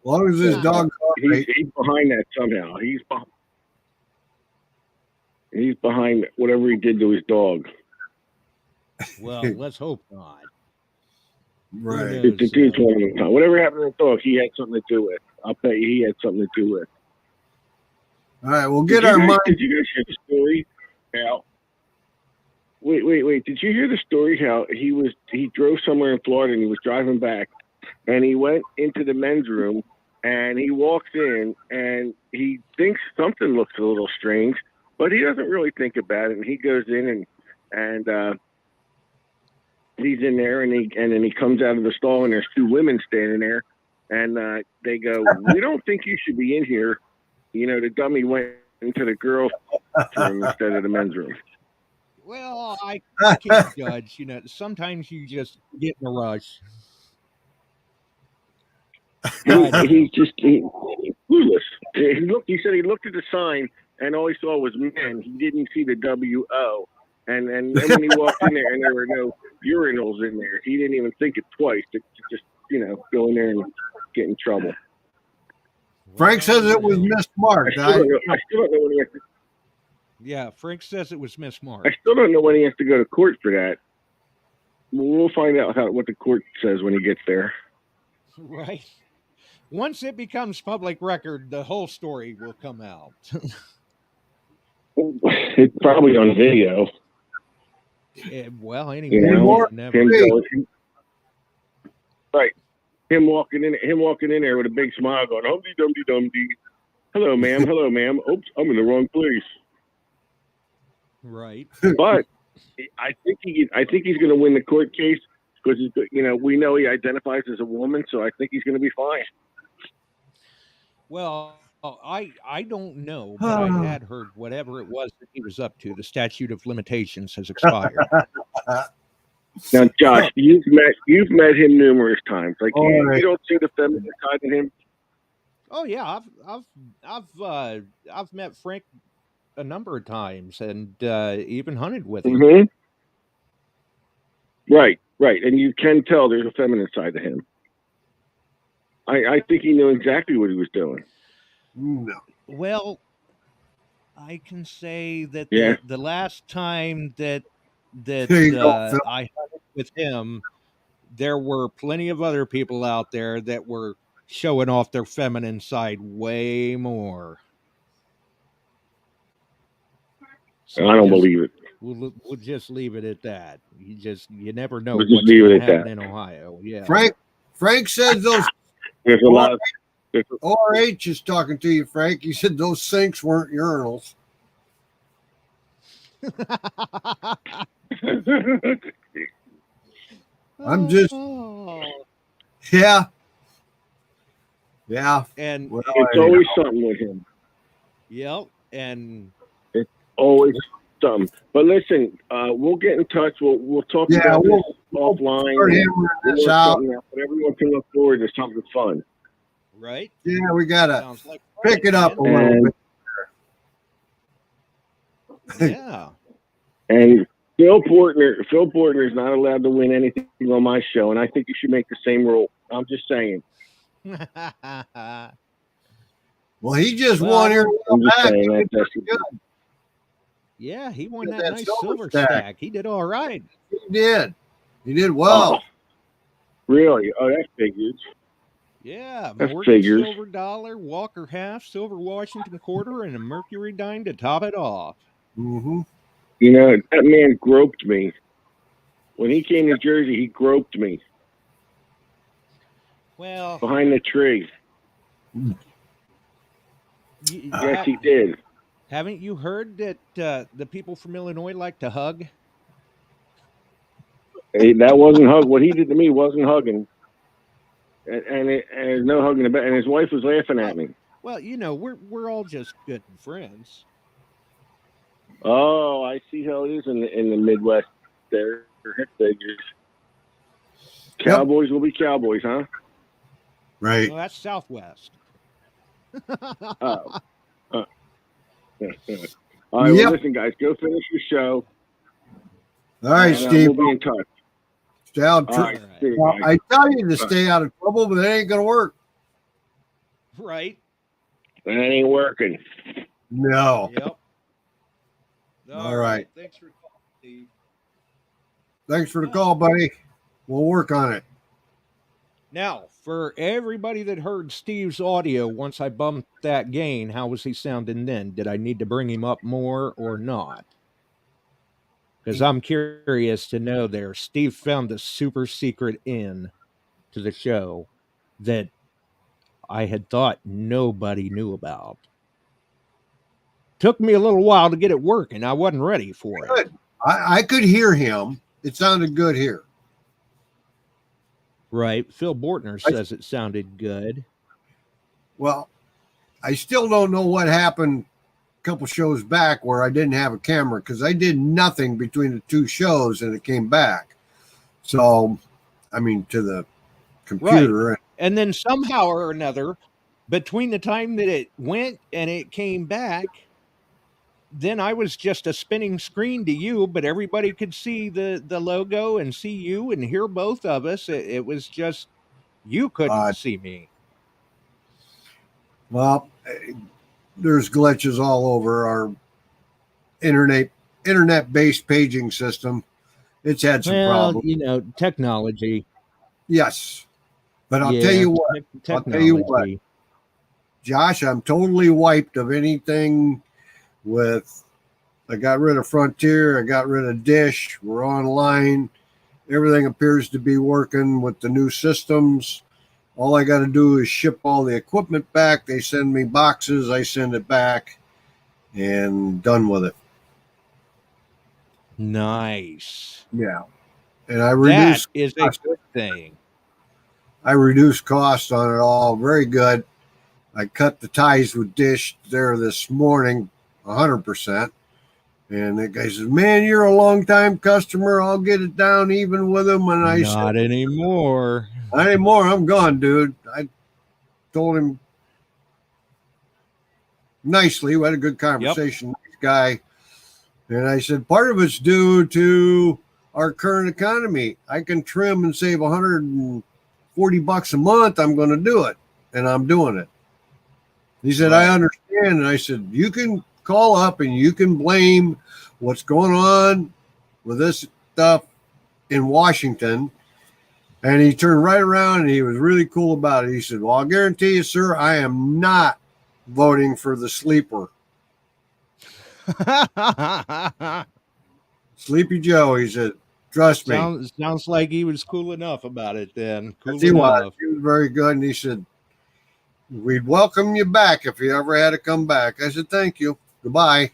long as his dog. He's behind that somehow. He's behind whatever he did to his dog. well, let's hope not. Right. It's one of a kind. Whatever happened to the dog, he had something to do with. I'll bet you he had something to do with. All right, we'll get our mind. Did you guys hear the story? How? Wait. Did you hear the story how he drove somewhere in Florida and he was driving back and he went into the men's room and he walks in and he thinks something looks a little strange, but he doesn't really think about it. And he goes in and he's in there and then he comes out of the stall and there's two women standing there and they go, "We don't think you should be in here." You know, the dummy went into the girls' room instead of the men's room. Well, I can't judge. You know, sometimes you just get in a rush. He's clueless. He said he looked at the sign and all he saw was men. He didn't see the WO. And then when he walked in there and there were no urinals in there, he didn't even think it twice to just, go in there and get in trouble. Frank says it was mismarked. I still don't know when he has to. Yeah, Frank says it was mismarked. I still don't know when he has to go to court for that. We'll find out what the court says when he gets there. Right. Once it becomes public record, the whole story will come out. It's probably on video. Well, anyway, right. Him walking in there with a big smile, going, "Humpty Dumpty Dumpty. Hello, ma'am. Hello, ma'am. Oops, I'm in the wrong place." Right. But I think he's going to win the court case because we know he identifies as a woman, so I think he's going to be fine. Well, I don't know, but I had heard whatever it was that he was up to, the statute of limitations has expired. Now, Josh, you've met him numerous times. Like you don't see the feminine side in him. Oh yeah, I've met Frank a number of times and even hunted with him. Mm-hmm. Right, and you can tell there's a feminine side to him. I think he knew exactly what he was doing. No. Well, I can say that the last time that I hunted with him, there were plenty of other people out there that were showing off their feminine side way more. So I don't believe it. We'll just leave it at that. You never know what's going to happen in Ohio. Yeah. Frank says those. There's a lot of. ORH is talking to you, Frank. He said those sinks weren't urinals. I'm just. Yeah. And it's always something with him. Yep. And it's always something. But listen, we'll get in touch. We'll talk about this offline. But everyone can look forward to something fun. Right? Yeah, we gotta pick it up a little bit. Yeah. And Phil Portner is not allowed to win anything on my show, and I think you should make the same rule. I'm just saying. Well, he just won here. Yeah, he won that nice silver stack. He did all right. He did well. Oh, really? Oh, that figures. Yeah, that Morgan figures. Silver dollar, Walker half, silver Washington quarter, and a Mercury dime to top it off. Mm-hmm. You know, that man groped me. When he came to Jersey, he groped me. Well, behind the tree. Yes, he did. Haven't you heard that the people from Illinois like to hug? Hey, that wasn't hug. What he did to me wasn't hugging, and no hugging about. And his wife was laughing at me. Well, you know, we're all just good friends. Oh, I see how it is in the Midwest. There, figures. Cowboys will be cowboys, huh? Right. Well, that's Southwest. Oh. All right. Well, listen, guys, go finish your show. All right, and, Steve. We'll be in touch. Stay out. Right, well, I tell you to stay out of trouble, but it ain't gonna work. Right. That ain't working. No. Yep. All right. Thanks for calling, Steve. Thanks for the call, buddy. We'll work on it. Now, for everybody that heard Steve's audio, once I bumped that gain, how was he sounding then? Did I need to bring him up more or not? Because I'm curious to know there. Steve found a super secret in to the show that I had thought nobody knew about. Took me a little while to get it working. I wasn't ready for it. I could hear him. It sounded good here. Right. Phil Bortner says it sounded good. Well, I still don't know what happened a couple shows back where I didn't have a camera because I did nothing between the two shows and it came back. So, I mean, to the computer. Right. And then somehow or another, between the time that it went and it came back, then I was just a spinning screen to you, but everybody could see the logo and see you and hear both of us. It was just, you couldn't see me. Well, there's glitches all over our internet-based paging system. It's had some problems. You know, technology. Yes. But I'll tell you what, Josh, I'm totally wiped of anything with, I got rid of Frontier, I got rid of Dish, we're online. Everything appears to be working with the new systems. All I got to do is ship all the equipment back. They send me boxes, I send it back, and done with it. Nice. Yeah. And I reduced. That is a good thing. I reduced cost on it all. Very good. I cut the ties with Dish there this morning, 100%. And that guy says, "Man, you're a long-time customer. I'll get it down even with him." And I said, "Not anymore. Not anymore. I'm gone, dude." I told him nicely. We had a good conversation. Yep. Nice guy. And I said, part of it's due to our current economy. I can trim and save $140 a month. I'm going to do it. And I'm doing it. He said, I understand. And I said, you can call up and you can blame what's going on with this stuff in Washington. And he turned right around and he was really cool about it. He said, well, I'll guarantee you, sir, I am not voting for the sleeper. Sleepy Joe, he said, trust me. Sounds like he was cool enough about it then. He was very good. And he said, we'd welcome you back if you ever had to come back. I said, thank you. Goodbye.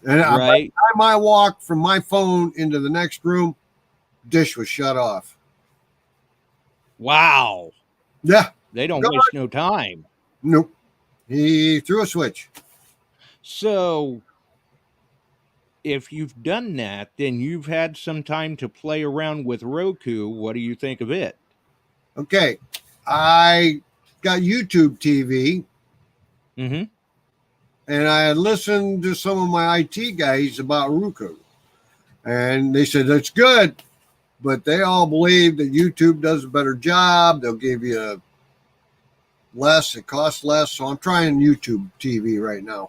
And by the time I walked from my phone into the next room, Dish was shut off. Wow. Yeah. They don't waste no time. Nope. He threw a switch. So if you've done that, then you've had some time to play around with Roku. What do you think of it? Okay. I got YouTube TV. Mm-hmm. And I had listened to some of my IT guys about Roku. And they said, that's good. But they all believe that YouTube does a better job. They'll give you less. It costs less. So I'm trying YouTube TV right now.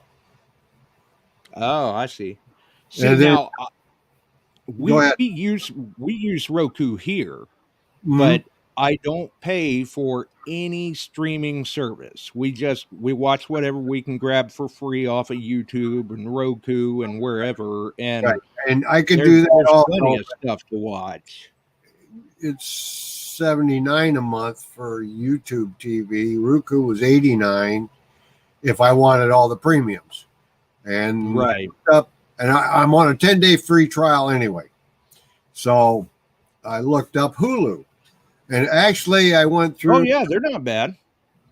Oh, I see. See, now we use Roku here, but I don't pay for any streaming service. We watch whatever we can grab for free off of YouTube and Roku and wherever. And and I can do that all plenty of stuff to watch. It's $79 a month for YouTube TV. Roku was $89 if I wanted all the premiums. And Right. I'm on a 10-day free trial anyway. So I looked up Hulu. And actually, I went through. Oh, yeah, they're not bad.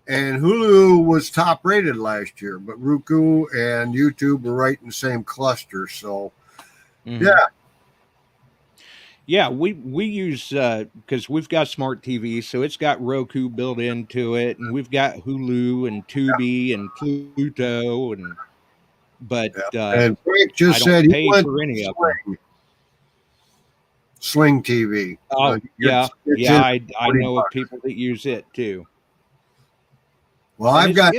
And Hulu was top rated last year, but Roku and YouTube were right in the same cluster. So, yeah. Yeah, we use because we've got smart TV, so it's got Roku built into it, and we've got Hulu and Tubi and Pluto, and and Frank just said he went for any of them. Sling TV. Oh, yeah, I know of people that use it too. Well, I got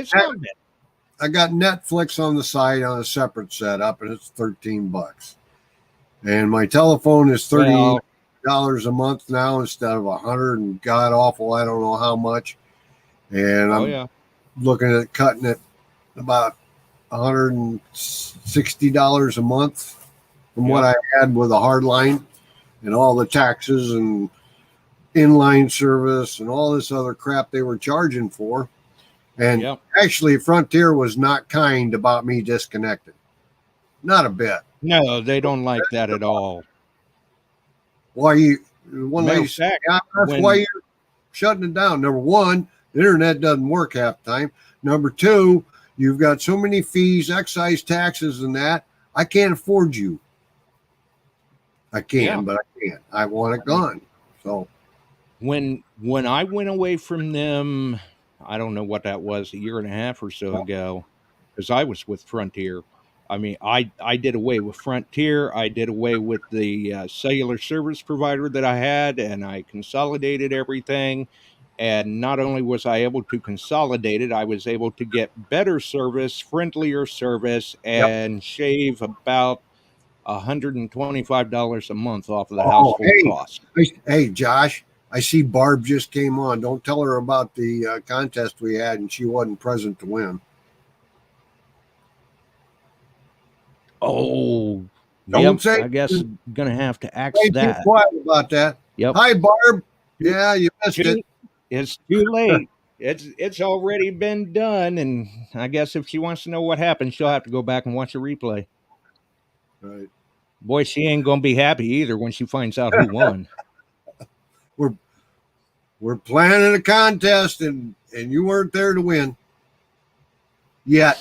Netflix on the side on a separate setup, and it's $13. And my telephone is $38 a month now instead of $100, and god awful, I don't know how much. And I'm looking at cutting it about $160 a month from what I had with a hard line, and all the taxes and inline service and all this other crap they were charging for. And actually, Frontier was not kind about me disconnecting. Not a bit. No, they don't like that at all. Why why you're shutting it down. Number one, the internet doesn't work half the time. Number two, you've got so many fees, excise taxes, and that. I can't afford you. I can, but I can't. I want it gone. So when I went away from them, I don't know what that was, a year and a half or so ago, because I was with Frontier. I mean, I did away with Frontier. I did away with the cellular service provider that I had, and I consolidated everything. And not only was I able to consolidate it, I was able to get better service, friendlier service, and shave about $125 a month off of the household cost. Hey, Josh, I see Barb just came on. Don't tell her about the contest we had, and she wasn't present to win. Oh, don't say. I guess I'm gonna have to axe that. Be quiet about that. Yep. Hi, Barb. Yeah, you missed it. It's too late. It's already been done, and I guess if she wants to know what happened, she'll have to go back and watch a replay. Right. Boy, she ain't gonna be happy either when she finds out who won. We're planning a contest, and you weren't there to win yet.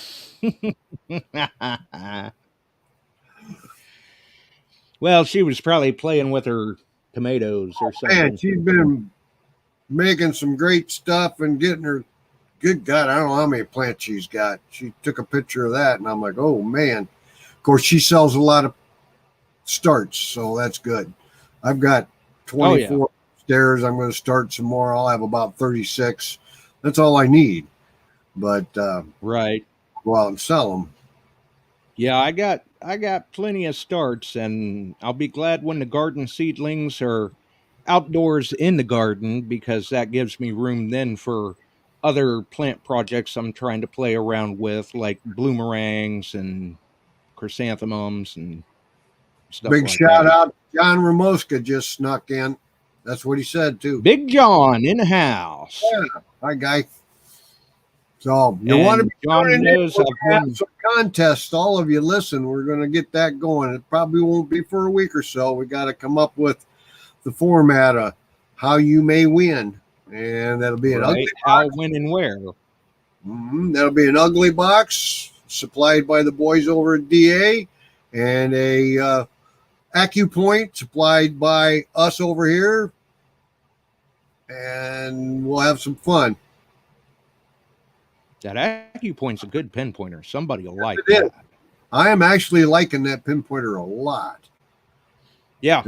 Well, she was probably playing with her tomatoes or something. Man, she's been making some great stuff and getting her. Good God, I don't know how many plants she's got. She took a picture of that, and I'm like, oh man. Of course, she sells a lot of starts, so that's good. I've got 24 stairs. I'm going to start some more. I'll have about 36. That's all I need. But right, go out and sell them. Yeah, I got plenty of starts, and I'll be glad when the garden seedlings are outdoors in the garden, because that gives me room then for other plant projects I'm trying to play around with, like bloomerangs and chrysanthemums and stuff. Big shout out, John Ramoska just snuck in. That's what he said too. Big John in the house. Yeah. Hi, guy. So you want to be John knows some contests. All of you listen. We're going to get that going. It probably won't be for a week or so. We got to come up with the format of how you may win, and that'll be an ugly box. How, when, and where. That'll be an ugly box supplied by the boys over at DA, and a AccuPoint supplied by us over here, and we'll have some fun. That AccuPoint's a good pinpointer. Somebody will like that. I am actually liking that pinpointer a lot. Yeah.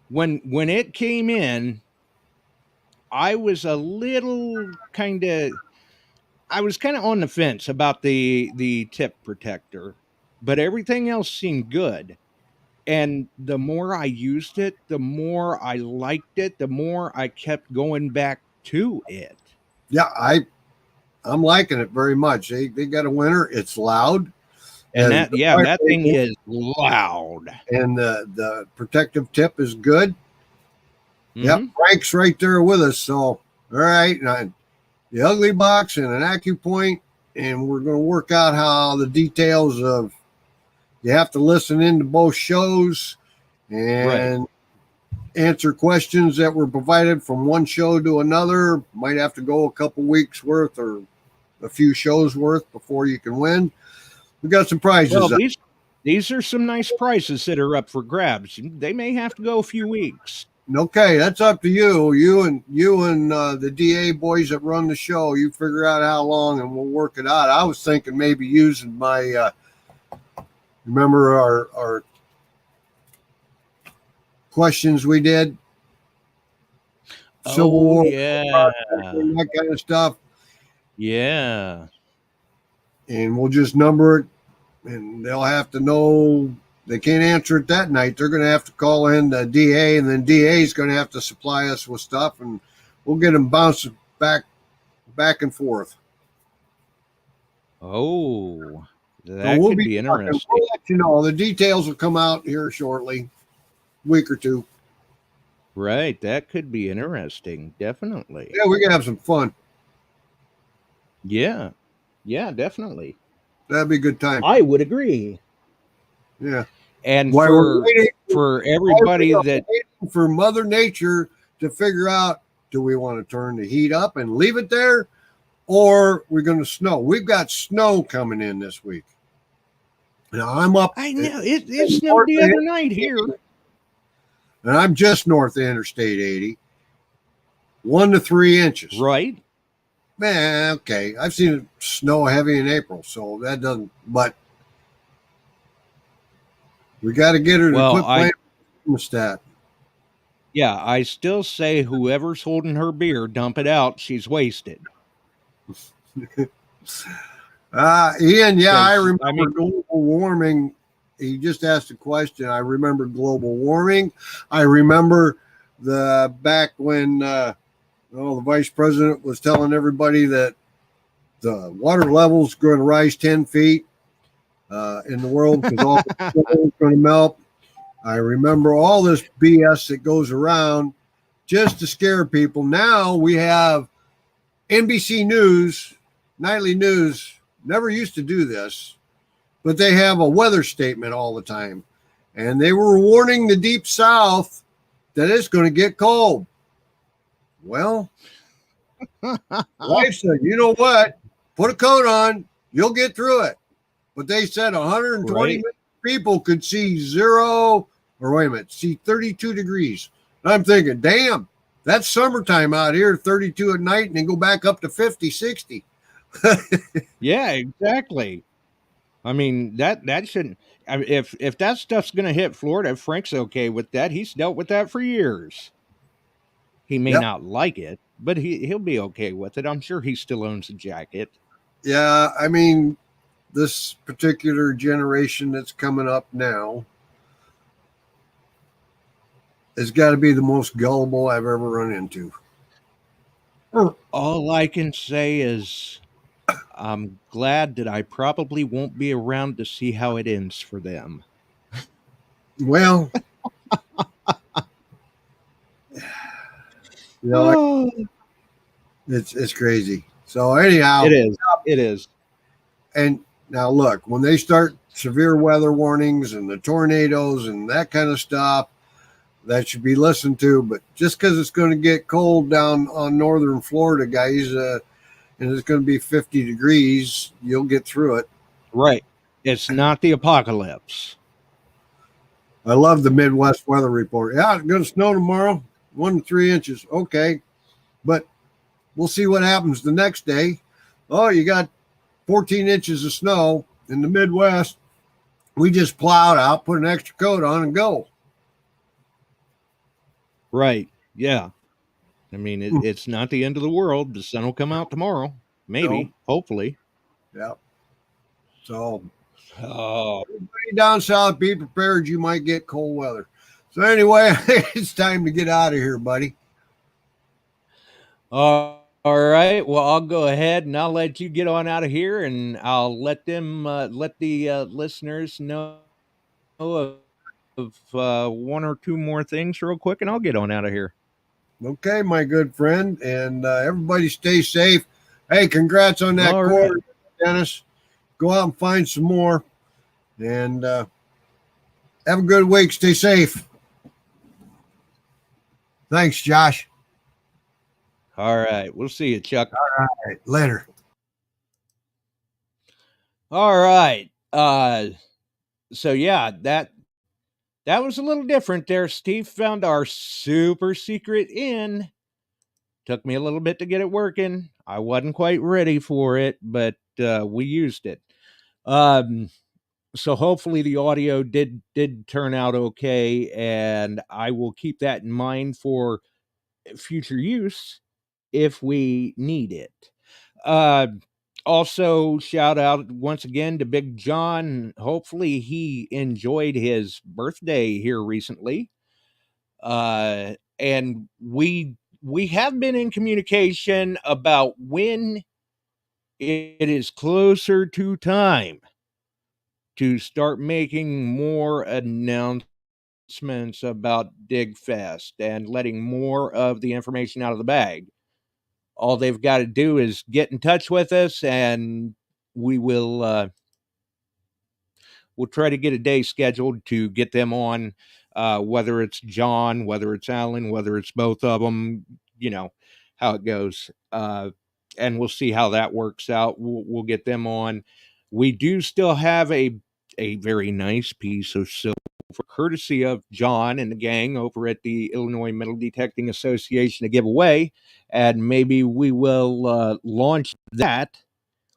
When it came in, I was a little kind of on the fence about the tip protector, but everything else seemed good. And the more I used it, the more I liked it, the more I kept going back to it. Yeah, I'm liking it very much. They got a winner. It's loud. And that thing is loud. And the protective tip is good. Yep, Frank's right there with us. So, all right, the ugly box and an acupoint, and we're going to work out how the details of. You have to listen into both shows and answer questions that were provided from one show to another. Might have to go a couple weeks worth or a few shows worth before you can win. We got some prizes. Well, these are some nice prizes that are up for grabs. They may have to go a few weeks. Okay, that's up to you. You and the DA boys that run the show. You figure out how long, and we'll work it out. I was thinking maybe using my. Remember our questions we did? Civil War, yeah, that kind of stuff. Yeah. And we'll just number it, and they'll have to know they can't answer it that night. They're going to have to call in the DA, and then DA is going to have to supply us with stuff, and we'll get them bouncing back and forth. Oh, that could be interesting. We'll let you know. The details will come out here shortly, week or two. Right, that could be interesting. Definitely. Yeah, we can have some fun. Yeah, definitely. That'd be a good time. I would agree. Yeah, and for everybody for Mother Nature to figure out, do we want to turn the heat up and leave it there, or we're going to snow? We've got snow coming in this week. Now I'm up. I know it snowed the other night here, and I'm just north of Interstate 80. 1 to 3 inches. Right. Man, okay. I've seen it snow heavy in April, so that doesn't. But we got to get her to quit playing thermostat. Yeah, I still say whoever's holding her beer, dump it out. She's wasted. Ian, yeah, I remember global warming. He just asked a question. I remember global warming. I remember back when the vice president was telling everybody that the water level is going to rise 10 feet in the world because all the snow is going to melt. I remember all this BS that goes around just to scare people. Now we have NBC News, nightly news, never used to do this, but they have a weather statement all the time. And they were warning the Deep South that it's going to get cold. Well, wife said, you know what? Put a coat on. You'll get through it. But they said 120 people could see see 32 degrees. And I'm thinking, damn, that's summertime out here, 32 at night, and then go back up to 50, 60. Yeah, exactly. I mean, that shouldn't. I mean, if that stuff's going to hit Florida, Frank's okay with that. He's dealt with that for years. He may not like it, but he'll be okay with it. I'm sure he still owns a jacket. Yeah, I mean, this particular generation that's coming up now has got to be the most gullible I've ever run into. All I can say is I'm glad that I probably won't be around to see how it ends for them. Well, it's crazy. So anyhow, it is. And now look, when they start severe weather warnings and the tornadoes and that kind of stuff, that should be listened to. But just because it's going to get cold down on northern Florida, guys, and it's going to be 50 degrees, you'll get through it. Right. It's not the apocalypse. I love the Midwest weather report. Yeah, it's going to snow tomorrow, 1 to 3 inches. Okay. But we'll see what happens the next day. Oh, you got 14 inches of snow in the Midwest. We just plowed out, put an extra coat on, and go. Right. Yeah. I mean, it's not the end of the world. The sun will come out tomorrow. Maybe. Hopefully. Yeah. So, everybody down south, be prepared. You might get cold weather. So, anyway, it's time to get out of here, buddy. All right. Well, I'll go ahead and I'll let you get on out of here, and I'll let them, let the listeners know of 1 or 2 more things real quick, and I'll get on out of here. Okay, my good friend. And everybody stay safe. Hey, congrats on that All quarter, right. Dennis. Go out and find some more. And have a good week. Stay safe. Thanks, Josh. All right. We'll see you, Chuck. All right. Later. All right. So yeah, that was a little different there. Steve found our super secret inn. Took me a little bit to get it working. I wasn't quite ready for it, but we used it. So hopefully the audio did turn out okay, and I will keep that in mind for future use if we need it. Also, shout out once again to Big John. Hopefully he enjoyed his birthday here recently. And we have been in communication about when it is closer to time to start making more announcements about DigFest and letting more of the information out of the bag. All they've got to do is get in touch with us, and we will we'll try to get a day scheduled to get them on, whether it's John, whether it's Alan, whether it's both of them, you know how it goes. And we'll see how that works out. We'll get them on. We do still have a very nice piece of silver, courtesy of John and the gang over at the Illinois Metal Detecting Association, to give away. And maybe we will launch that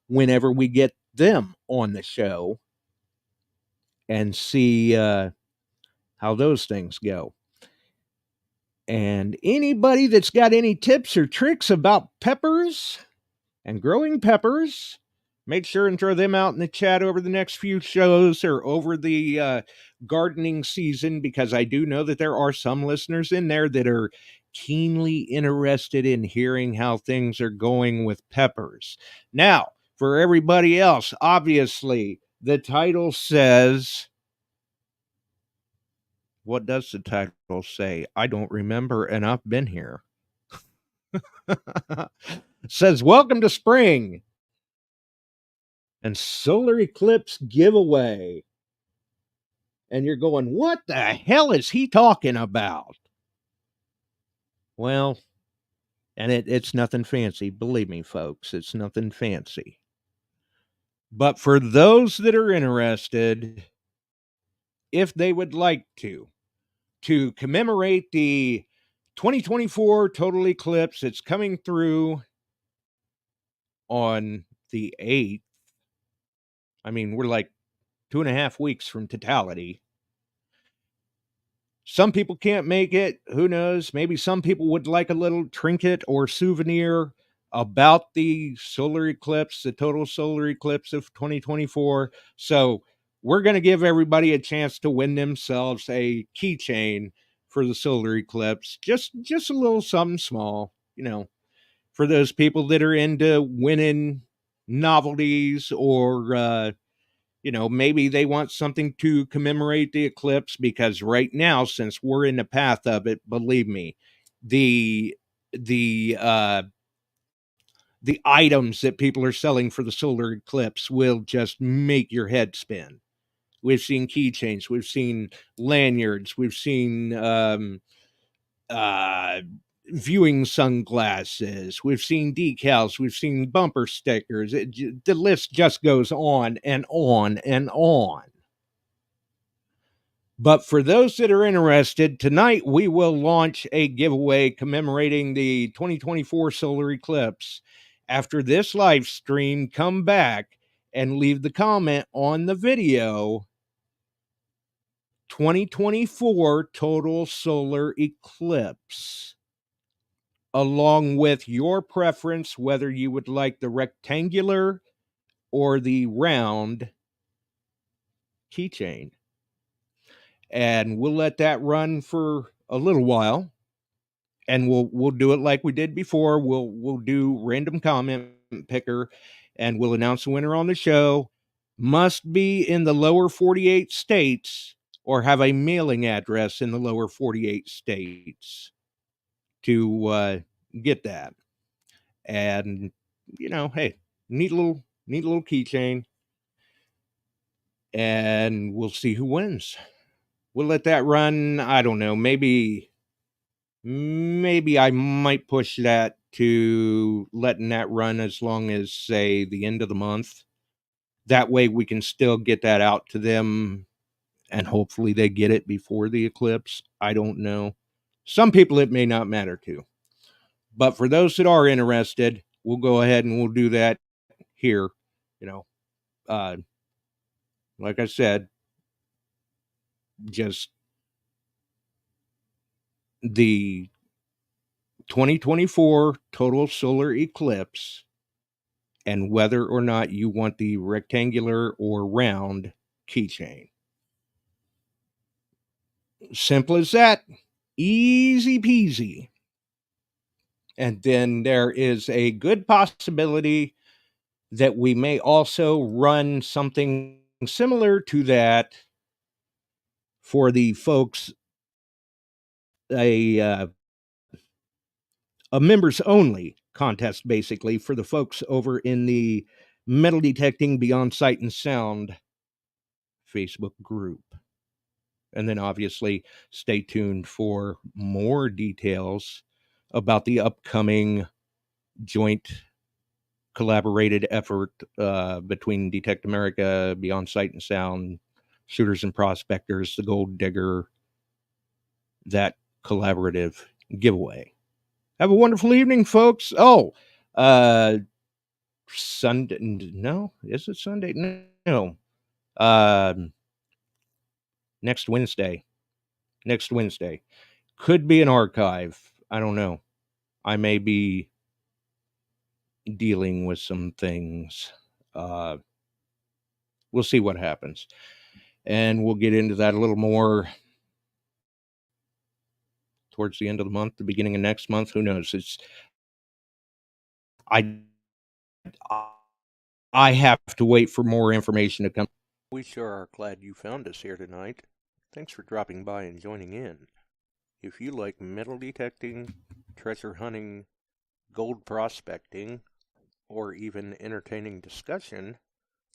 whenever we get them on the show and see how those things go. And anybody that's got any tips or tricks about peppers and growing peppers, make sure and throw them out in the chat over the next few shows or over the gardening season, because I do know that there are some listeners in there that are keenly interested in hearing how things are going with peppers. Now, for everybody else, obviously, the title says... What does the title say? I don't remember, and I've been here. Says, welcome to spring and solar eclipse giveaway. And you're going, what the hell is he talking about? Well, and it's nothing fancy. Believe me, folks, it's nothing fancy. But for those that are interested, if they would like to commemorate the 2024 total eclipse, it's coming through on the 8th. I mean, we're like 2.5 weeks from totality. Some people can't make it. Who knows? Maybe some people would like a little trinket or souvenir about the solar eclipse, the total solar eclipse of 2024. So we're going to give everybody a chance to win themselves a keychain for the solar eclipse. Just a little something small, for those people that are into winning novelties, or maybe they want something to commemorate the eclipse, because right now, since we're in the path of it, believe me, the items that people are selling for the solar eclipse will just make your head spin. We've seen keychains, we've seen lanyards, we've seen viewing sunglasses, we've seen decals, we've seen bumper stickers. The list just goes on and on and on. But for those that are interested, tonight we will launch a giveaway commemorating the 2024 solar eclipse. After this live stream, come back and leave the comment on the video, 2024 total solar eclipse, along with your preference, whether you would like the rectangular or the round keychain. And we'll let that run for a little while, and we'll do it like we did before. We'll do random comment picker, and we'll announce the winner on the show. Must be in the lower 48 states or have a mailing address in the lower 48 states. to get that. And, hey, neat little keychain. And we'll see who wins. We'll let that run. I don't know. Maybe I might push that to letting that run as long as, say, the end of the month. That way we can still get that out to them, and hopefully they get it before the eclipse. I don't know. Some people it may not matter to. But for those that are interested, we'll go ahead and we'll do that here. Like I said, just the 2024 total solar eclipse and whether or not you want the rectangular or round keychain. Simple as that. Easy peasy. And then there is a good possibility that we may also run something similar to that for the folks, a members only contest, basically, for the folks over in the Metal Detecting Beyond Sight and Sound Facebook group. And then obviously stay tuned for more details about the upcoming joint collaborated effort between Detect America, Beyond Sight and Sound, Shooters and Prospectors, the Gold Digger, that collaborative giveaway. Have a wonderful evening, folks. Sunday. No, is it Sunday? No. Next Wednesday. Could be an archive. I don't know. I may be dealing with some things. We'll see what happens. And we'll get into that a little more towards the end of the month, the beginning of next month. Who knows? I have to wait for more information to come. We sure are glad you found us here tonight. Thanks for dropping by and joining in. If you like metal detecting, treasure hunting, gold prospecting, or even entertaining discussion,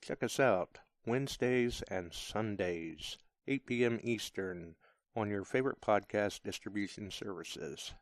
check us out Wednesdays and Sundays, 8 p.m. Eastern, on your favorite podcast distribution services.